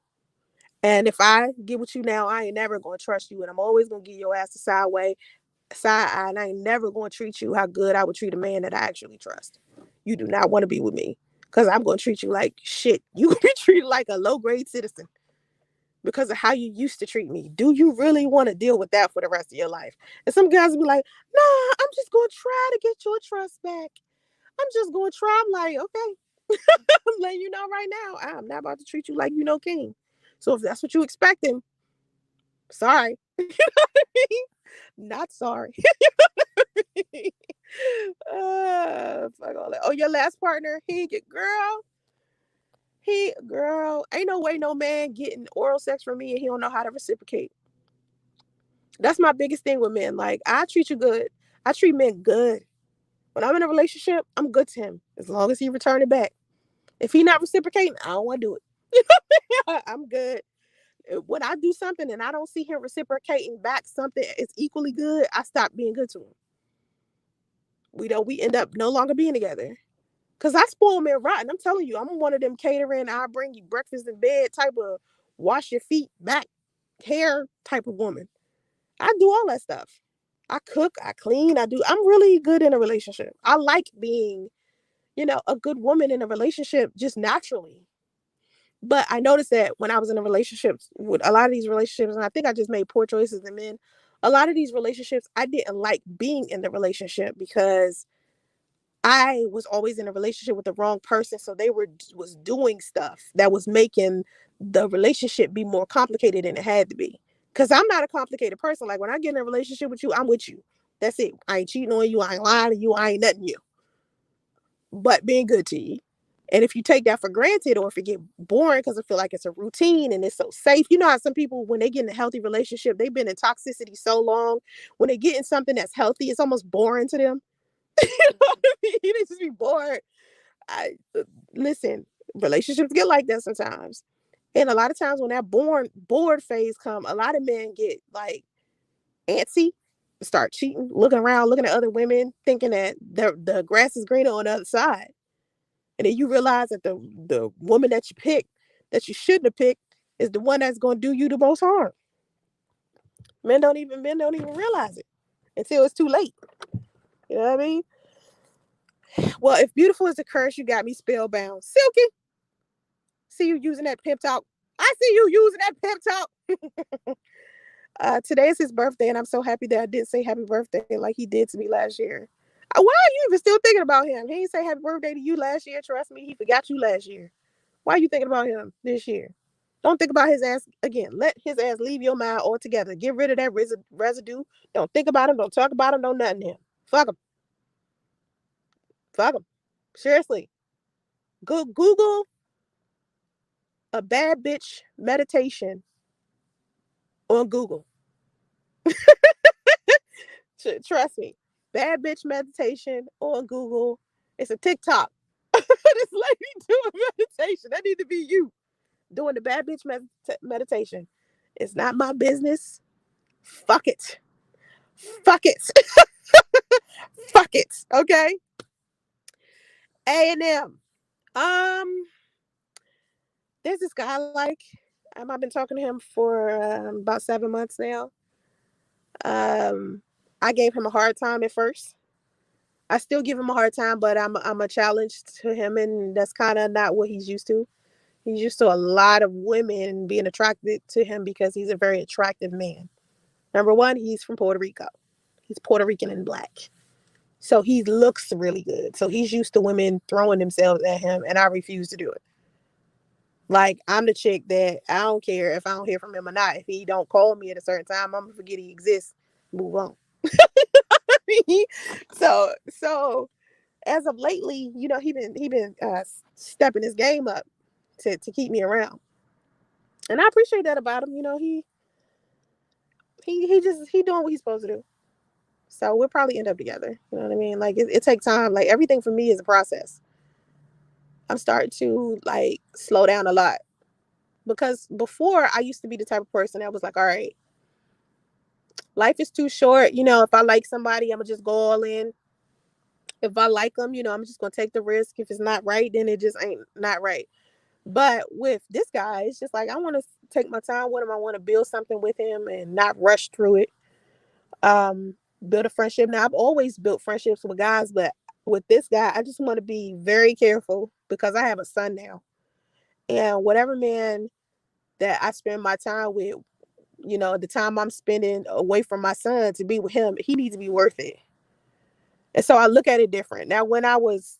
And if I get with you now, I ain't never gonna trust you, and I'm always gonna give your ass a side eye, and I ain't never gonna treat you how good I would treat a man that I actually trust. You do not want to be with me, because I'm gonna treat you like shit. You gonna be treated like a low grade citizen because of how you used to treat me. Do you really want to deal with that for the rest of your life? And some guys will be like, nah, I'm just going to try to get your trust back. I'm just going to try. I'm like, okay, I'm letting you know right now, I'm not about to treat you like king. So if that's what you expecting, sorry. Not sorry. Fuck all that. Oh, your last partner, he get girl, ain't no way no man getting oral sex from me and he don't know how to reciprocate. That's my biggest thing with men. Like, I treat you good. I treat men good. When I'm in a relationship, I'm good to him as long as he return it back. If he not reciprocating, I don't want to do it. I'm good. When I do something and I don't see him reciprocating back something is equally good, I stop being good to him. We end up no longer being together. Cause I spoil men rotten. I'm telling you, I'm one of them catering, I'll bring you breakfast in bed type of wash your feet, back, hair type of woman. I do all that stuff. I cook, I clean, I'm really good in a relationship. I like being, a good woman in a relationship just naturally. But I noticed that when I was in a relationship with a lot of these relationships, and I think I just made poor choices in men, a lot of these relationships, I didn't like being in the relationship because I was always in a relationship with the wrong person. So they was doing stuff that was making the relationship be more complicated than it had to be. Cause I'm not a complicated person. Like when I get in a relationship with you, I'm with you. That's it. I ain't cheating on you. I ain't lying to you. I ain't nothing you. But being good to you. And if you take that for granted, or if it get boring because I feel like it's a routine and it's so safe, you know how some people, when they get in a healthy relationship, they've been in toxicity so long, when they get in something that's healthy, it's almost boring to them. You know what I mean? They just be bored. I listen, relationships get like that sometimes. And a lot of times when that bored phase come, a lot of men get like antsy, start cheating, looking around, looking at other women, thinking that the grass is greener on the other side. And then you realize that the woman that you picked, that you shouldn't have picked, is the one that's going to do you the most harm. Men don't even realize it until it's too late. You know what I mean? Well, if beautiful is a curse, you got me spellbound. Silky, see you using that pimp talk. I see you using that pimp talk. Today is his birthday, and I'm so happy that I didn't say happy birthday like he did to me last year. Why are you even still thinking about him? He didn't say happy birthday to you last year. Trust me, he forgot you last year. Why are you thinking about him this year? Don't think about his ass again. Let his ass leave your mind altogether. Get rid of that residue. Don't think about him. Don't talk about him. Don't nothing him. Fuck him. Fuck him. Seriously. Go Google a bad bitch meditation on Google. Trust me. Bad bitch meditation on Google. It's a TikTok. This lady doing meditation. That need to be you doing the bad bitch meditation. It's not my business. Fuck it. Fuck it. Fuck it. Okay. A&M. Um, there's this guy I like. I've been talking to him for about 7 months now. Um, I gave him a hard time at first. I still give him a hard time, but I'm a challenge to him, and that's kind of not what he's used to. He's used to a lot of women being attracted to him because he's a very attractive man. Number one, he's from Puerto Rico. He's Puerto Rican and black. So he looks really good. So he's used to women throwing themselves at him, and I refuse to do it. Like, I'm the chick that I don't care if I don't hear from him or not. If he don't call me at a certain time, I'm gonna forget he exists. Move on. so as of lately, you know, he been stepping his game up to keep me around, and I appreciate that about him. You know, he doing what he's supposed to do. So we'll probably end up together. You know what I mean? Like it takes time. Like everything for me is a process. I'm starting to like slow down a lot, because before I used to be the type of person that was like, all right, life is too short. You know, if I like somebody, I'm gonna just go all in. If I like them, you know, I'm just gonna take the risk. If it's not right, then it just ain't not right. But with this guy, it's just like I want to take my time with him. I want to build something with him and not rush through it. Um, build a friendship. Now I've always built friendships with guys, but with this guy, I just want to be very careful because I have a son now. And whatever man that I spend my time with, you know, the time I'm spending away from my son to be with him, he needs to be worth it. And so I look at it different. Now, when I was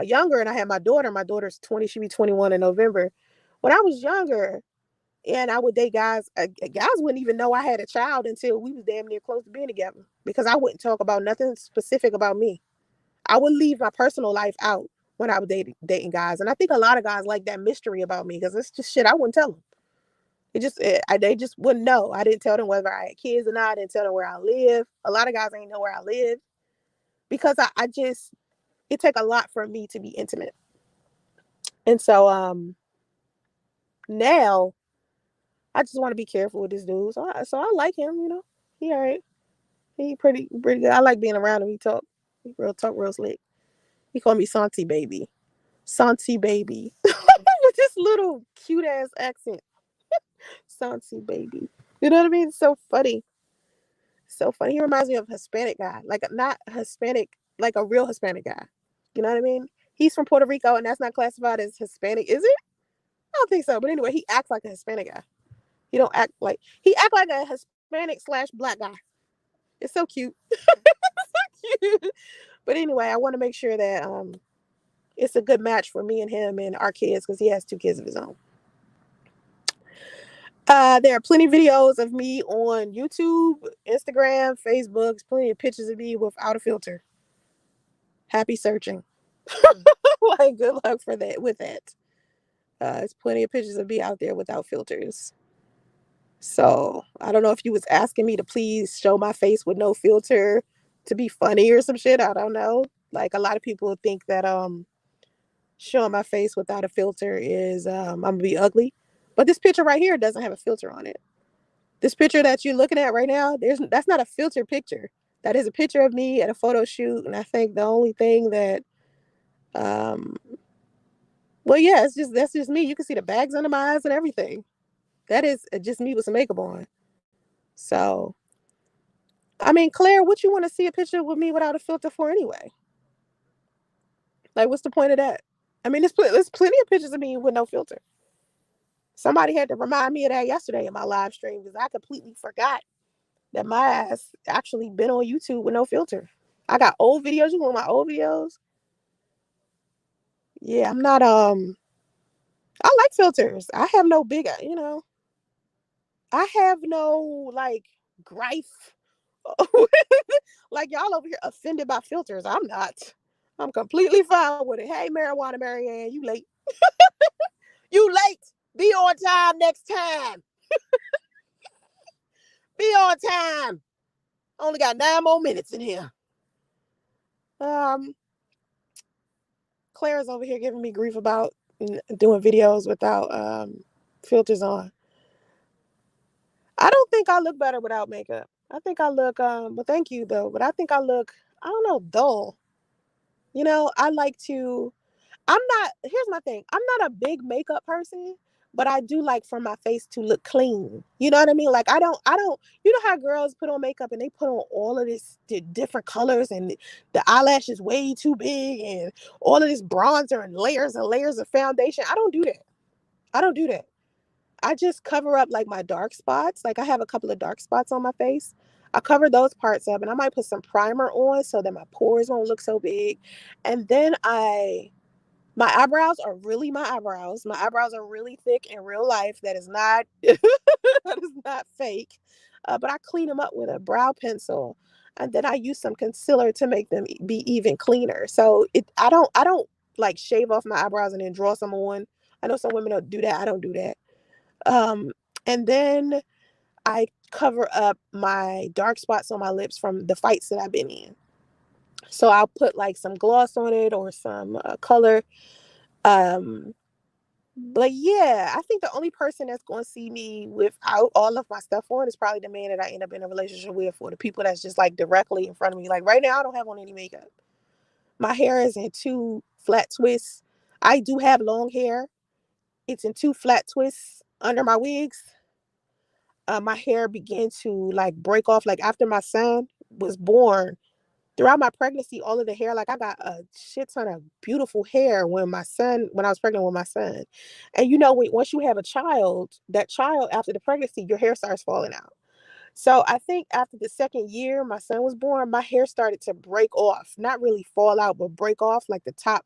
younger and I had my daughter's 20, she'll be 21 in November. When I was younger and I would date guys, guys wouldn't even know I had a child until we was damn near close to being together, because I wouldn't talk about nothing specific about me. I would leave my personal life out when I was dating guys. And I think a lot of guys like that mystery about me because it's just shit I wouldn't tell them. They just wouldn't know. I didn't tell them whether I had kids or not. I didn't tell them where I live. A lot of guys ain't know where I live because I just, it take a lot for me to be intimate. And so now I just want to be careful with this dude. So I like him, you know. He all right. He pretty good. I like being around him. He real slick. He called me Santi baby. Santi baby. With this little cute ass accent. Santi baby. You know what I mean? It's so funny. So funny. He reminds me of a Hispanic guy. Like not Hispanic, like a real Hispanic guy. You know what I mean? He's from Puerto Rico and that's not classified as Hispanic, is it? I don't think so. But anyway, he acts like a Hispanic guy. He act like a Hispanic/black guy. It's so cute. Cute. But anyway, I want to make sure that it's a good match for me and him and our kids because he has 2 kids of his own. There are plenty of videos of me on YouTube, Instagram, Facebook. Plenty of pictures of me without a filter. Happy searching. Like, good luck for that with that. There's plenty of pictures of me out there without filters. So I don't know if you was asking me to please show my face with no filter to be funny or some shit. I don't know. Like, a lot of people think that showing my face without a filter is I'm gonna be ugly. But this picture right here doesn't have a filter on it. This picture that you're looking at right now, that's not a filtered picture. That is a picture of me at a photo shoot, and I think the only thing that um well, yeah, that's just me. You can see the bags under my eyes and everything. That is just me with some makeup on. So, I mean, Claire, what you want to see a picture with me without a filter for anyway? Like, what's the point of that? I mean, there's plenty of pictures of me with no filter. Somebody had to remind me of that yesterday in my live stream because I completely forgot that my ass actually been on YouTube with no filter. I got old videos. You want my old videos? Yeah, I'm not. I like filters. I have no big. I have no like gripe. Like, y'all over here offended by filters. I'm not. I'm completely fine with it. Hey, Marijuana Marianne, you late. You late. Be on time next time. Be on time. Only got 9 more minutes in here. Um, Claire's over here giving me grief about doing videos without filters on. I don't think I look better without makeup. I think I look but thank you though, but I think I look, I don't know, dull. I like to I'm not here's my thing. I'm not a big makeup person, but I do like for my face to look clean. You know what I mean? Like, I don't you know how girls put on makeup and they put on all of this different colors, and the eyelashes way too big, and all of this bronzer and layers of foundation. I don't do that. I don't do that. I just cover up like my dark spots. Like, I have a couple of dark spots on my face. I cover those parts up, and I might put some primer on so that my pores won't look so big. And then my eyebrows are really my eyebrows. My eyebrows are really thick in real life. That is not that is not fake. But I clean them up with a brow pencil, and then I use some concealer to make them be even cleaner. So I don't like shave off my eyebrows and then draw some on. I know some women don't do that. I don't do that. Um, and then I cover up my dark spots on my lips from the fights that I've been in. So I'll put like some gloss on it or some color. Um, but yeah, I think the only person that's going to see me without all of my stuff on is probably the man that I end up in a relationship with, or the people that's just like directly in front of me. Like, right now, I don't have on any makeup. My hair is in two flat twists. I do have long hair. It's in two flat twists under my wigs. My hair began to like break off. Like, after my son was born, throughout my pregnancy, all of the hair, like, I got a shit ton of beautiful hair when I was pregnant with my son. And once you have a child, that child after the pregnancy, your hair starts falling out. So I think after the second year my son was born, my hair started to break off, not really fall out, but break off. Like, the top,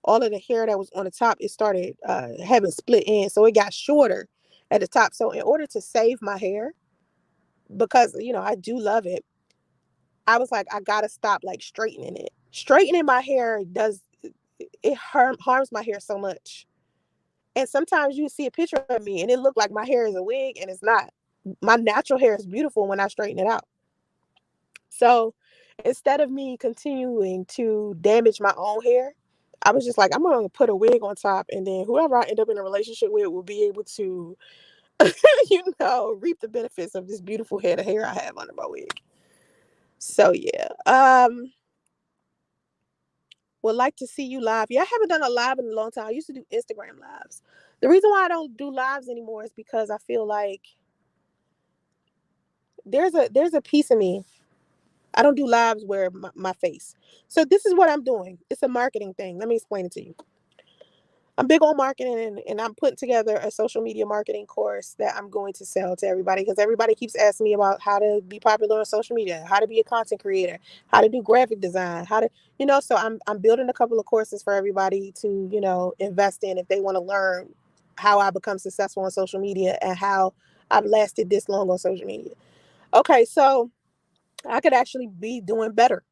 all of the hair that was on the top, it started having split ends. So it got shorter at the top. So in order to save my hair, because, I do love it, I was like, I gotta stop like straightening it. Straightening my hair harms my hair so much. And sometimes you see a picture of me and it look like my hair is a wig, and it's not. My natural hair is beautiful when I straighten it out. So instead of me continuing to damage my own hair, I was just like, I'm gonna put a wig on top, and then whoever I end up in a relationship with will be able to, reap the benefits of this beautiful head of hair I have under my wig. So yeah. Would like to see you live. Yeah, I haven't done a live in a long time. I used to do Instagram lives. The reason why I don't do lives anymore is because I feel like there's a piece of me. I don't do lives where my face. So this is what I'm doing. It's a marketing thing. Let me explain it to you. I'm big on marketing, and I'm putting together a social media marketing course that I'm going to sell to everybody, because everybody keeps asking me about how to be popular on social media, how to be a content creator, how to do graphic design, so I'm building a couple of courses for everybody to, invest in if they want to learn how I become successful on social media and how I've lasted this long on social media. Okay, so I could actually be doing better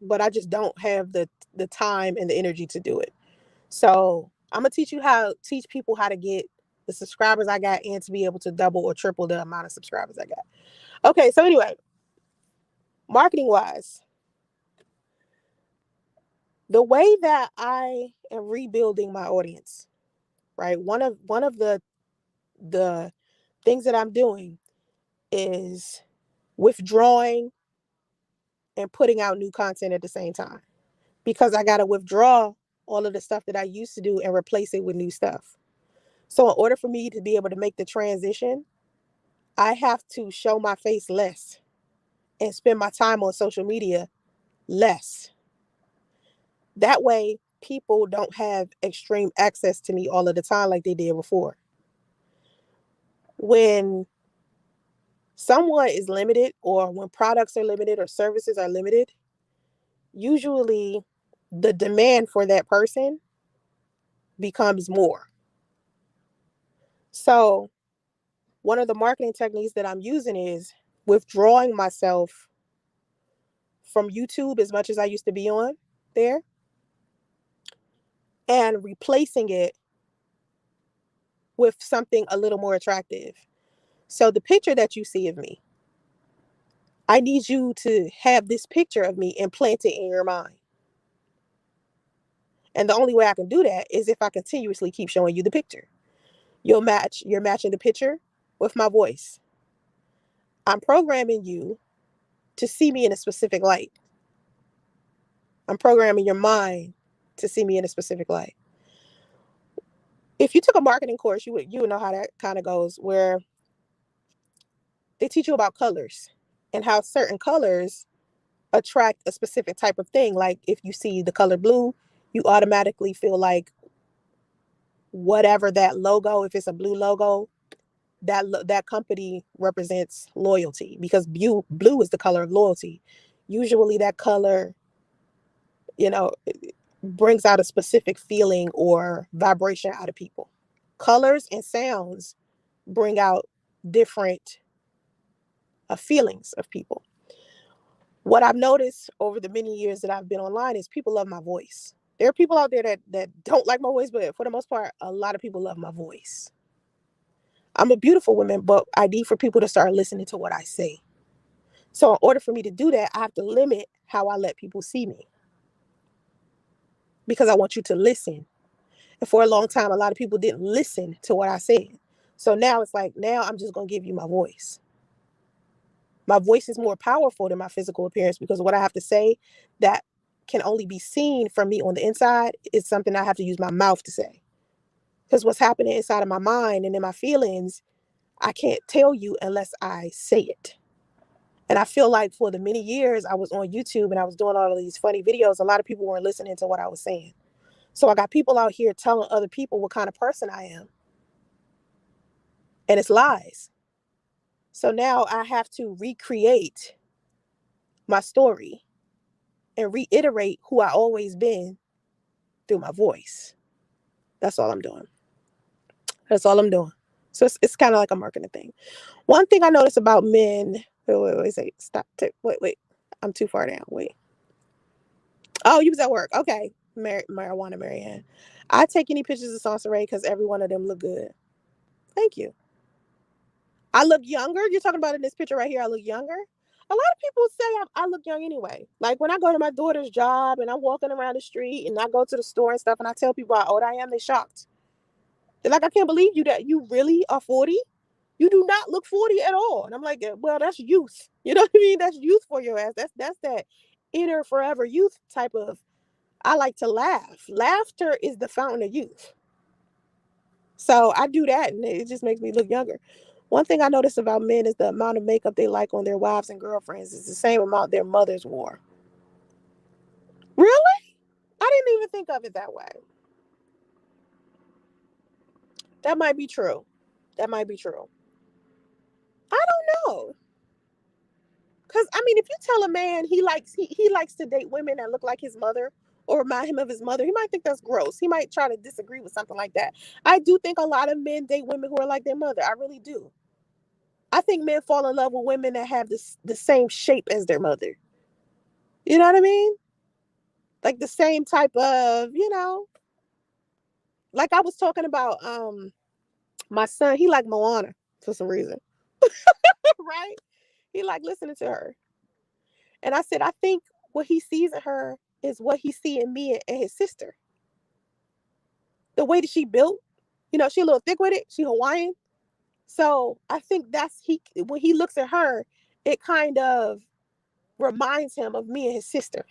but I just don't have the time and the energy to do it. So I'm gonna teach people how to get the subscribers I got and to be able to double or triple the amount of subscribers I got. Okay, so anyway, marketing wise, the way that I am rebuilding my audience, right? One of the things that I'm doing is withdrawing and putting out new content at the same time, because I got to withdraw all of the stuff that I used to do and replace it with new stuff. So in order for me to be able to make the transition, I have to show my face less and spend my time on social media less. That way, people don't have extreme access to me all of the time like they did before. When someone is limited, or when products are limited or services are limited, usually the demand for that person becomes more. So, one of the marketing techniques that I'm using is withdrawing myself from YouTube as much as I used to be on there, and replacing it with something a little more attractive. So the picture that you see of me, I need you to have this picture of me implanted in your mind. And the only way I can do that is if I continuously keep showing you the picture. You're matching the picture with my voice. I'm programming you to see me in a specific light. I'm programming your mind to see me in a specific light. If you took a marketing course, you would know how that kind of goes, where they teach you about colors and how certain colors attract a specific type of thing. Like if you see the color blue, you automatically feel like whatever that logo, if it's a blue logo, that company represents loyalty, because blue is the color of loyalty. Usually that color, you know, brings out a specific feeling or vibration out of people. Colors and sounds bring out different feelings of people. What I've noticed over the many years that I've been online is people love my voice. There are people out there that don't like my voice, but for the most part, a lot of people love my voice. I'm a beautiful woman, but I need for people to start listening to what I say. So in order for me to do that, I have to limit how I let people see me, because I want you to listen. And for a long time, a lot of people didn't listen to what I said. So now it's like, now I'm just going to give you my voice. My voice is more powerful than my physical appearance, because what I have to say that can only be seen from me on the inside is something I have to use my mouth to say. Because what's happening inside of my mind and in my feelings, I can't tell you unless I say it. And I feel like for the many years I was on YouTube and I was doing all of these funny videos, a lot of people weren't listening to what I was saying. So I got people out here telling other people what kind of person I am. And it's lies. So now I have to recreate my story and reiterate who I always been through my voice. That's all I'm doing. That's all I'm doing. So it's kind of like a marketing thing. One thing I notice about men. Wait, stop. Wait. I'm too far down. Wait. Oh, you was at work. Okay. Marijuana, Marianne. I take any pictures of Soncerae because every one of them look good. Thank you. I look younger. You're talking about in this picture right here, I look younger. A lot of people say I look young anyway. Like when I go to my daughter's job and I'm walking around the street and I go to the store and stuff and I tell people how old I am, they're shocked. They're like, I can't believe that you really are 40. You do not look 40 at all. And I'm like, well, that's youth. You know what I mean? That's youth for your ass. That's that inner forever youth type of. I like to laugh. Laughter is the fountain of youth. So I do that and it just makes me look younger. One thing I notice about men is the amount of makeup they like on their wives and girlfriends is the same amount their mothers wore. Really? I didn't even think of it that way. That might be true. That might be true. I don't know. Cause I mean, if you tell a man he likes to date women that look like his mother or remind him of his mother, he might think that's gross. He might try to disagree with something like that. I do think a lot of men date women who are like their mother. I really do. I think men fall in love with women that have the same shape as their mother. You know what I mean? Like the same type of, like I was talking about my son, he like Moana for some reason. Right? He like listening to her. And I said, I think what he sees in her is what he see in me and his sister. The way that she built, she a little thick with it. She Hawaiian. So I think that's he when he looks at her, it kind of reminds him of me and his sister.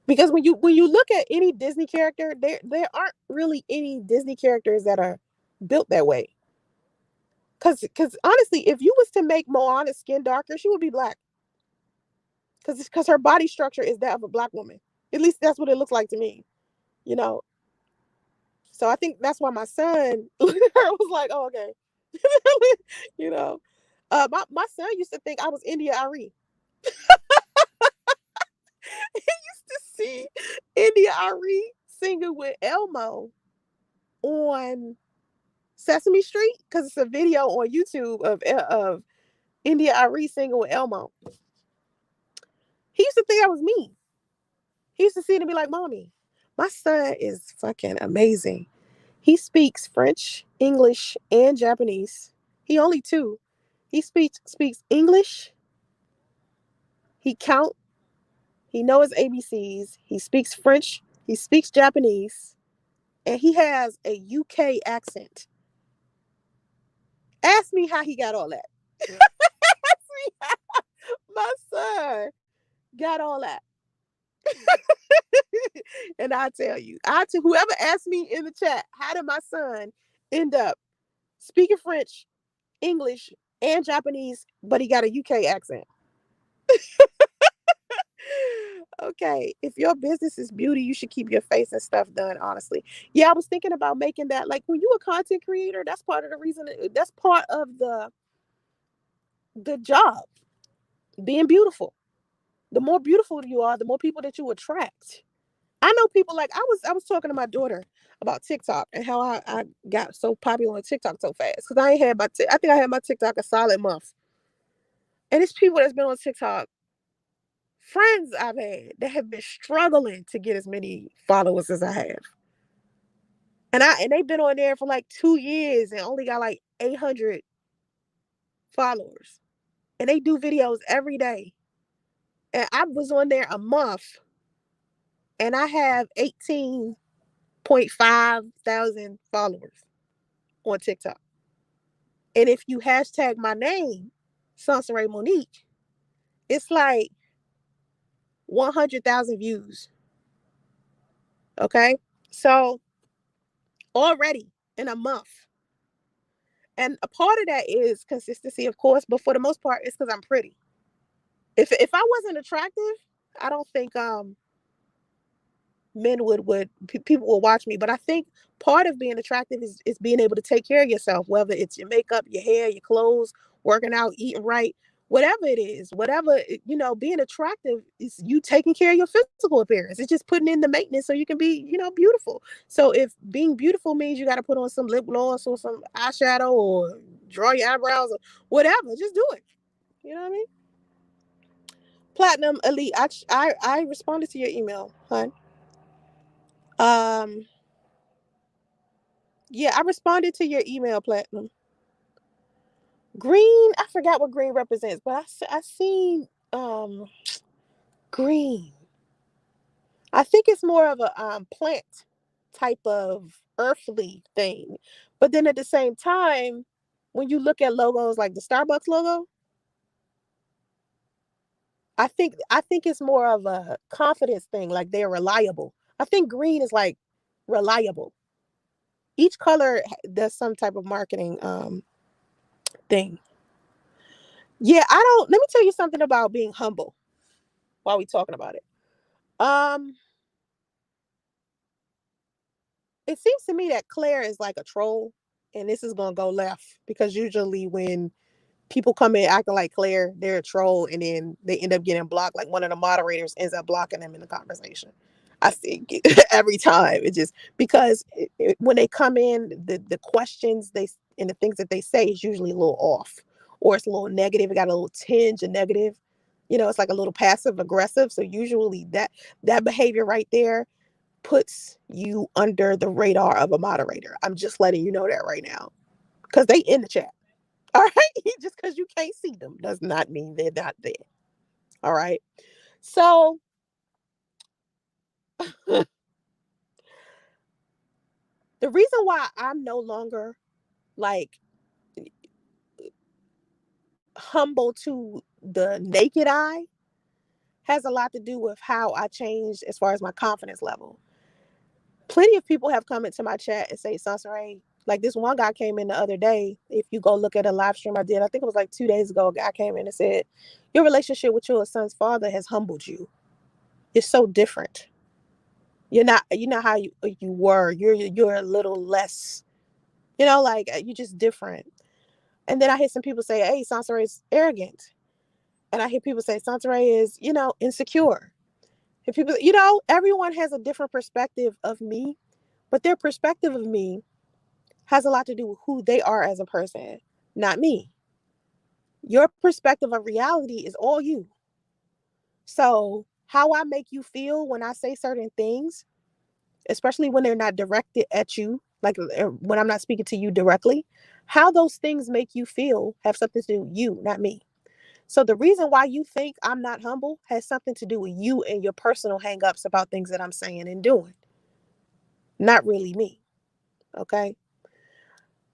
Because when you look at any Disney character, there aren't really any Disney characters that are built that way. Cause honestly, if you was to make Moana's skin darker, she would be black. Cause her body structure is that of a black woman. At least that's what it looks like to me. You know. So I think that's why my son looked at her was like, oh, okay. you know. My son used to think I was India Arie. He used to see India Arie singing with Elmo on Sesame Street because it's a video on YouTube of India Arie singing with Elmo. He used to think that was me. He used to see it and be like, "Mommy, my son is fucking amazing. He speaks French, English, and Japanese. He only two. He speaks English. He count. He knows ABCs. He speaks French. He speaks Japanese, and he has a UK accent. Ask me how he got all that. Ask me how my son got all that. And I tell you, whoever asked me in the chat, how did my son end up speaking French, English, and Japanese, but he got a UK accent? Okay, if your business is beauty, you should keep your face and stuff done, honestly. Yeah, I was thinking about making that, like, when you a content creator, that's part of the reason, that's part of the job, being beautiful. The more beautiful you are, the more people that you attract. I know people, like, I was talking to my daughter about TikTok and how I got so popular on TikTok so fast, because I ain't had I think I had my TikTok a solid month. And it's people that's been on TikTok, friends I've had that have been struggling to get as many followers as I have. And they've been on there for like 2 years and only got like 800 followers. And they do videos every day. And I was on there a month and I have 18.5 thousand followers on TikTok. And if you hashtag my name, Soncerae Monique, it's like 100,000 views. Okay. So already in a month. And a part of that is consistency, of course, but for the most part, it's because I'm pretty. If I wasn't attractive, I don't think men would people will watch me. But I think part of being attractive is being able to take care of yourself, whether it's your makeup, your hair, your clothes, working out, eating right, whatever it is, being attractive is you taking care of your physical appearance. It's just putting in the maintenance so you can be, beautiful. So if being beautiful means you got to put on some lip gloss or some eyeshadow or draw your eyebrows or whatever, just do it. You know what I mean? Platinum Elite. I responded to your email, hon. Um, yeah, I responded to your email, Platinum. Green, I forgot what green represents, but I seen green. I think it's more of a plant type of earthly thing. But then at the same time, when you look at logos like the Starbucks logo, I think it's more of a confidence thing, like they're reliable. I think green is like reliable. Each color does some type of marketing thing. Yeah, I don't let me tell you something about being humble while we talking about it. Um, it seems to me that Claire is like a troll, and this is gonna go left because usually when people come in acting like Claire, they're a troll, and then they end up getting blocked. Like one of the moderators ends up blocking them in the conversation. I see every time. It just because when they come in, the questions they and the things that they say is usually a little off, or it's a little negative. It got a little tinge of negative. It's like a little passive aggressive. So usually that behavior right there puts you under the radar of a moderator. I'm just letting you know that right now, because they in the chat. All right. Just because you can't see them does not mean they're not there. All right. So the reason why I'm no longer like humble to the naked eye has a lot to do with how I changed as far as my confidence level. Plenty of people have come into my chat and say, Soncerae, like this one guy came in the other day. If you go look at a live stream I did, I think it was like 2 days ago, a guy came in and said, your relationship with your son's father has humbled you. It's so different. You're not how you were. You're a little less, like you're just different. And then I hear some people say, hey, Soncerae is arrogant. And I hear people say Soncerae is, insecure. If people, everyone has a different perspective of me, but their perspective of me has a lot to do with who they are as a person, not me. Your perspective of reality is all you. So, how I make you feel when I say certain things, especially when they're not directed at you, like when I'm not speaking to you directly, how those things make you feel have something to do with you, not me. So, the reason why you think I'm not humble has something to do with you and your personal hangups about things that I'm saying and doing, not really me. Okay.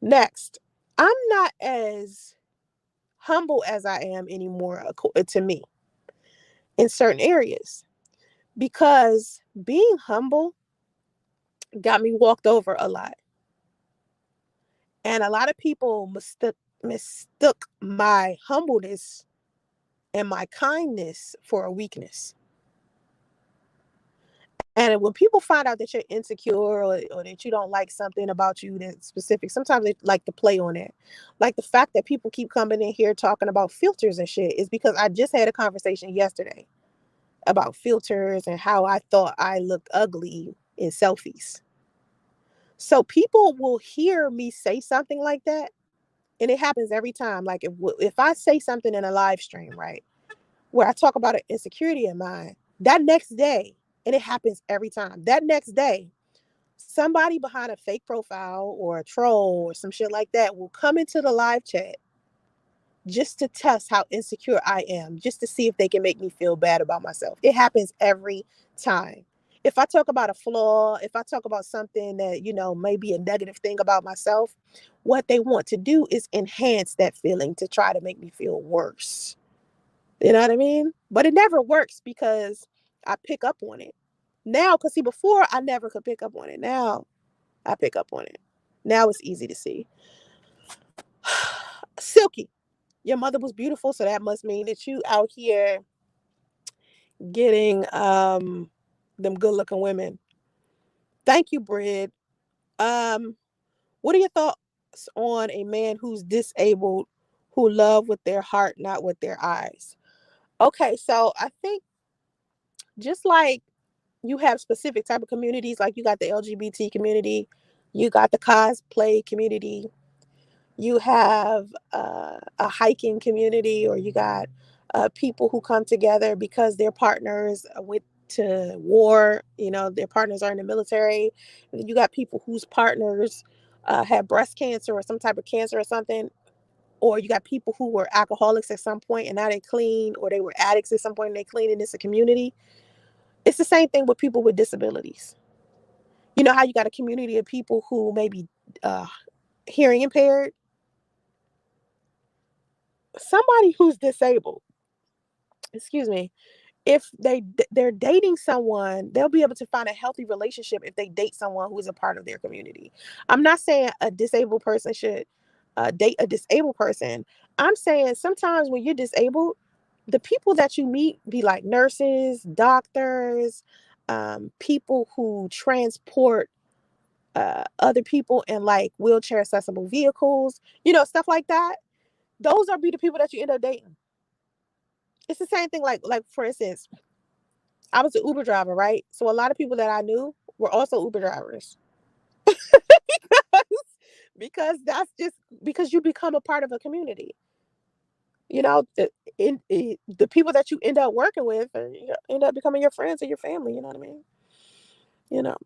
Next, I'm not as humble as I am anymore to me in certain areas, because being humble got me walked over a lot. And a lot of people mistook my humbleness and my kindness for a weakness. And when people find out that you're insecure, or that you don't like something about you that's specific, sometimes they like to play on it. Like the fact that people keep coming in here talking about filters and shit is because I just had a conversation yesterday about filters and how I thought I looked ugly in selfies. So people will hear me say something like that, and it happens every time. Like if I say something in a live stream, right, where I talk about an insecurity of mine, that next day, and it happens every time, that next day, somebody behind a fake profile or a troll or some shit like that will come into the live chat just to test how insecure I am, just to see if they can make me feel bad about myself. It happens every time. If I talk about a flaw, if I talk about something that, may be a negative thing about myself, what they want to do is enhance that feeling to try to make me feel worse. You know what I mean? But it never works because I pick up on it. Now, because see, before I never could pick up on it. Now I pick up on it. Now it's easy to see. Silky, your mother was beautiful, so that must mean that you out here getting them good looking women. Thank you, Brid. Um, what are your thoughts on a man who's disabled who love with their heart, not with their eyes? Okay, so I think just like you have specific type of communities, like you got the LGBT community, you got the cosplay community, you have a hiking community, or you got people who come together because their partners went to war, their partners are in the military. And you got people whose partners had breast cancer or some type of cancer or something, or you got people who were alcoholics at some point and now they clean, or they were addicts at some point and they clean, and it's a community. It's the same thing with people with disabilities. You know how you got a community of people who may be uh, hearing impaired, somebody who's disabled, excuse me, if they're dating someone, they'll be able to find a healthy relationship if they date someone who is a part of their community. I'm not saying a disabled person should date a disabled person. I'm saying sometimes when you're disabled, the people that you meet be like nurses, doctors, people who transport other people in like wheelchair accessible vehicles, stuff like that. Those are be the people that you end up dating. It's the same thing. Like for instance, I was an Uber driver, right? So a lot of people that I knew were also Uber drivers. because that's just because you become a part of a community. You know, the people that you end up working with end up becoming your friends or your family. You know what I mean? You know.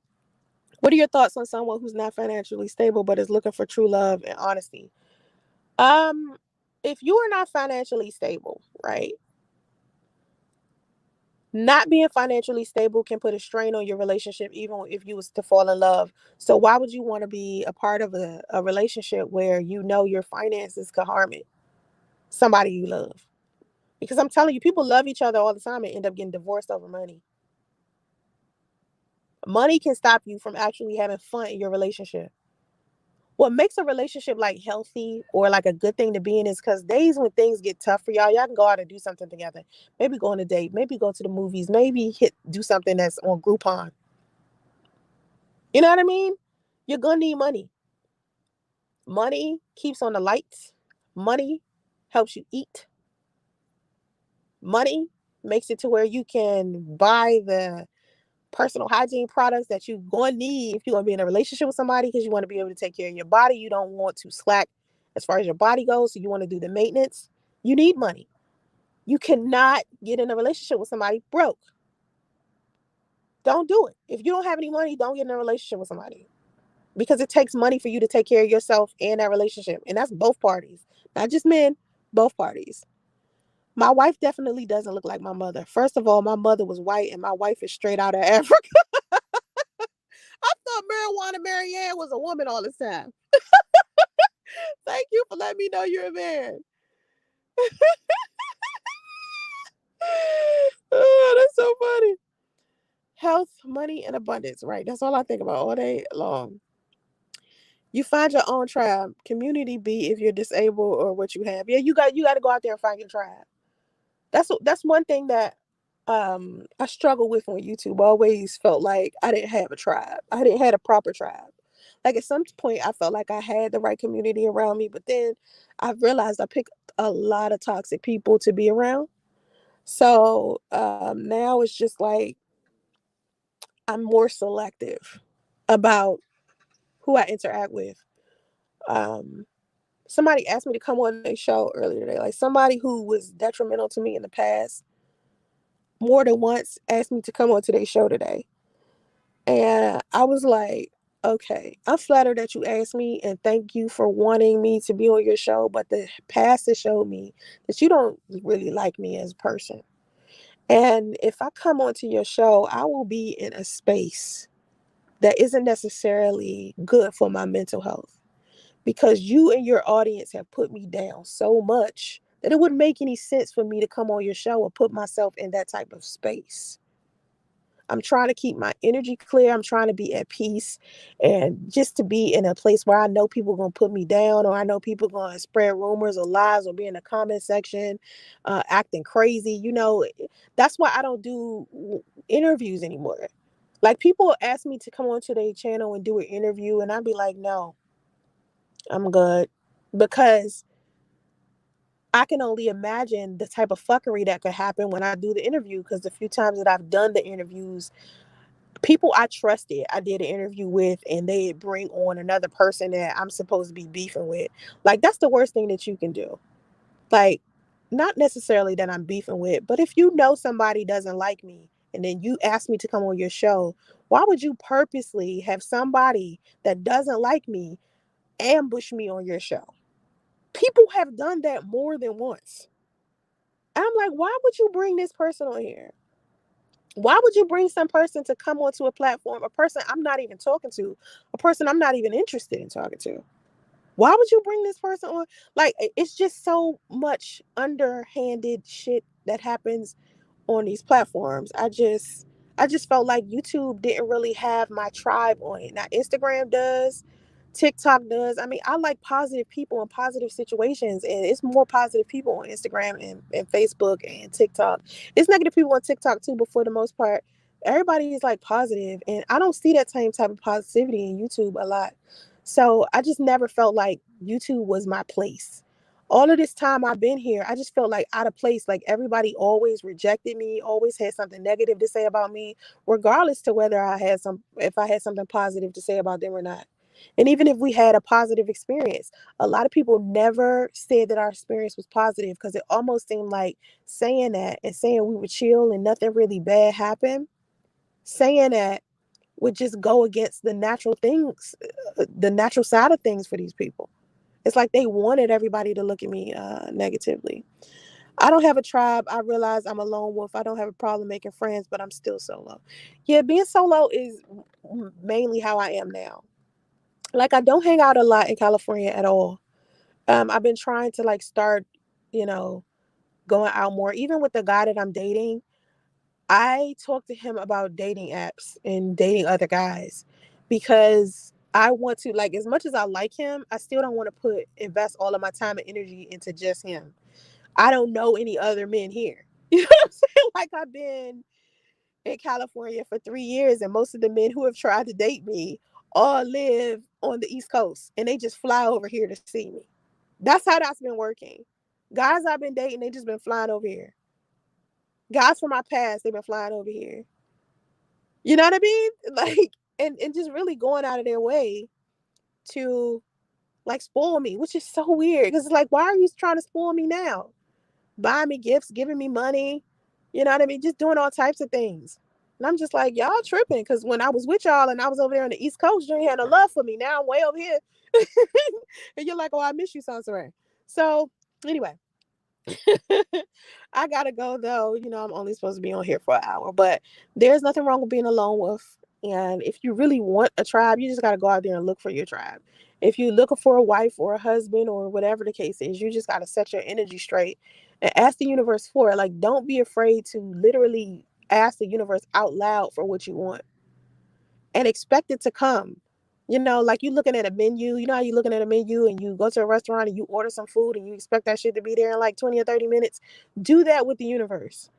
What are your thoughts on someone who's not financially stable but is looking for true love and honesty? Um, if you are not financially stable, right? Not being financially stable can put a strain on your relationship, even if you was to fall in love. So why would you want to be a part of a relationship where you know your finances could harm it? Somebody you love. Because I'm telling you, people love each other all the time and end up getting divorced over money. Money can stop you from actually having fun in your relationship. What makes a relationship like healthy or like a good thing to be in is because days when things get tough for y'all can go out and do something together. Maybe go on a date, maybe go to the movies, maybe do something that's on Groupon. You know what I mean? You're gonna need money. Money keeps on the lights. Money helps you eat. Money makes it to where you can buy the personal hygiene products that you're going to need if you're going to be in a relationship with somebody, because you want to be able to take care of your body. You don't want to slack as far as your body goes. So you want to do the maintenance. You need money. You cannot get in a relationship with somebody broke. Don't do it. If you don't have any money, don't get in a relationship with somebody, because it takes money for you to take care of yourself and that relationship. And that's both parties, not just men, both parties. My wife definitely doesn't look like my mother. First of all, my mother was white and my wife is straight out of Africa. I thought Marijuana Marianne was a woman all this time. Thank you for letting me know you're a man. Oh, that's so funny. Health, money, and abundance, right? That's all I think about all day long. You find your own tribe. Community B if you're disabled or what you have. Yeah, you got to go out there and find your tribe. That's one thing that I struggle with on YouTube. I always felt like I didn't have a tribe. I didn't have a proper tribe. Like at some point I felt like I had the right community around me, but then I realized I picked a lot of toxic people to be around. So now it's just like I'm more selective about who I interact with. Um, Somebody asked me to come on their show earlier today. Like somebody who was detrimental to me in the past more than once asked me to come on today's show today. And I was like, okay, I'm flattered that you asked me and thank you for wanting me to be on your show. But the past has showed me that you don't really like me as a person. And if I come onto your show, I will be in a space that isn't necessarily good for my mental health, because you and your audience have put me down so much that it wouldn't make any sense for me to come on your show or put myself in that type of space. I'm trying to keep my energy clear. I'm trying to be at peace and just to be in a place where I know people are going to put me down, or I know people are going to spread rumors or lies or be in the comment section acting crazy. That's why I don't do interviews anymore. Like people ask me to come onto their channel and do an interview, and I'd be like, no, I'm good. Because I can only imagine the type of fuckery that could happen when I do the interview. Because the few times that I've done the interviews, people I trusted, I did an interview with, and they bring on another person that I'm supposed to be beefing with. Like, that's the worst thing that you can do. Like, not necessarily that I'm beefing with, but if you know somebody doesn't like me and then you ask me to come on your show, why would you purposely have somebody that doesn't like me ambush me on your show? People have done that more than once. And I'm like, why would you bring this person on here? Why would you bring some person to come onto a platform, a person I'm not even talking to, a person I'm not even interested in talking to? Why would you bring this person on? Like, it's just so much underhanded shit that happens on these platforms. I just felt like YouTube didn't really have my tribe on it. Now Instagram does, TikTok does. I mean, I like positive people in positive situations, and it's more positive people on Instagram and Facebook and TikTok. It's negative people on TikTok too, but for the most part, everybody is like positive, and I don't see that same type of positivity in YouTube a lot. So I just never felt like YouTube was my place. All of this time I've been here, I just felt like out of place. Like everybody always rejected me, always had something negative to say about me, regardless to whether if I had something positive to say about them or not. And even if we had a positive experience, a lot of people never said that our experience was positive because it almost seemed like saying that and saying we were chill and nothing really bad happened, saying that would just go against the natural things, the natural side of things for these people. It's like they wanted everybody to look at me negatively. I don't have a tribe. I realize I'm a lone wolf. I don't have a problem making friends, but I'm still solo. Yeah, being solo is mainly how I am now. Like, I don't hang out a lot in California at all. I've been trying to like start, you know, going out more. Even with the guy that I'm dating, I talk to him about dating apps and dating other guys because I want to, like, as much as I like him, I still don't want to invest all of my time and energy into just him. I don't know any other men here. You know what I'm saying? Like, I've been in California for 3 years, and most of the men who have tried to date me all live on the East Coast, and they just fly over here to see me. That's how that's been working. Guys I've been dating, they just been flying over here. Guys from my past, they've been flying over here. You know what I mean? Like, and just really going out of their way to like spoil me, which is so weird. Because it's like, why are you trying to spoil me now? Buying me gifts, giving me money, you know what I mean? Just doing all types of things. And I'm just like, y'all tripping. Because when I was with y'all and I was over there on the East Coast, you ain't had no love for me. Now I'm way over here. And you're like, oh, I miss you, Soncerae. So anyway, I gotta go though. You know, I'm only supposed to be on here for an hour, but there's nothing wrong with being a lone wolf. And if you really want a tribe, you just gotta go out there and look for your tribe. If you're looking for a wife or a husband or whatever the case is, you just gotta set your energy straight and ask the universe for it. Like, don't be afraid to literally ask the universe out loud for what you want and expect it to come. You know, like you looking at a menu, you know how you looking at a menu and you go to a restaurant and you order some food and you expect that shit to be there in like 20 or 30 minutes. Do that with the universe.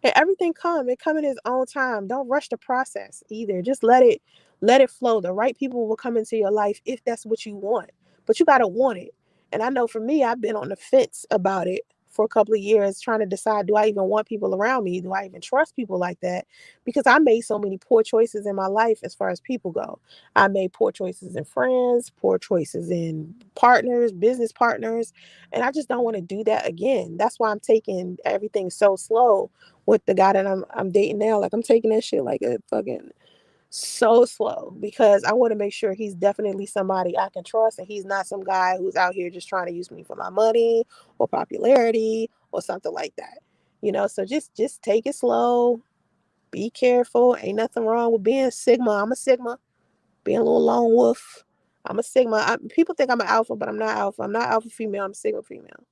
And everything it come in its own time. Don't rush the process either. Just let it flow. The right people will come into your life if that's what you want. But you gotta want it. And I know for me, I've been on the fence about it for a couple of years, trying to decide, do I even want people around me? Do I even trust people like that? Because I made so many poor choices in my life as far as people go. I made poor choices in friends, poor choices in partners, business partners, and I just don't want to do that again. That's why I'm taking everything so slow with the guy that I'm dating now. Like, I'm taking that shit like a fucking so slow because I want to make sure he's definitely somebody I can trust and he's not some guy who's out here just trying to use me for my money or popularity or something like that. You know, so just take it slow, be careful. Ain't nothing wrong with being Sigma. I'm a Sigma. Being a little lone wolf. I'm a Sigma. People think I'm an alpha, but I'm not alpha. I'm not alpha female. I'm Sigma female.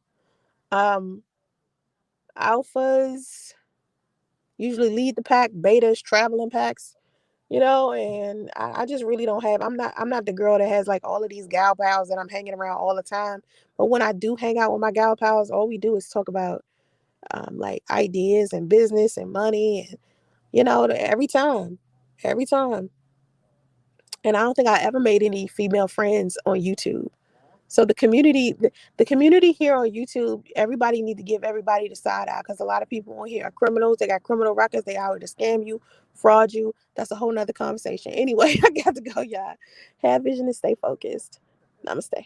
Um, Alphas usually lead the pack. Betas traveling packs, you know, and I just really don't have. I'm not the girl that has like all of these gal pals that I'm hanging around all the time. But when I do hang out with my gal pals, all we do is talk about like ideas and business and money, and you know, every time. And I don't think I ever made any female friends on YouTube. So the community here on YouTube, everybody need to give everybody the side eye because a lot of people on here are criminals. They got criminal records. They out here to scam you, fraud you. That's a whole nother conversation. Anyway, I got to go, y'all. Have vision and stay focused. Namaste.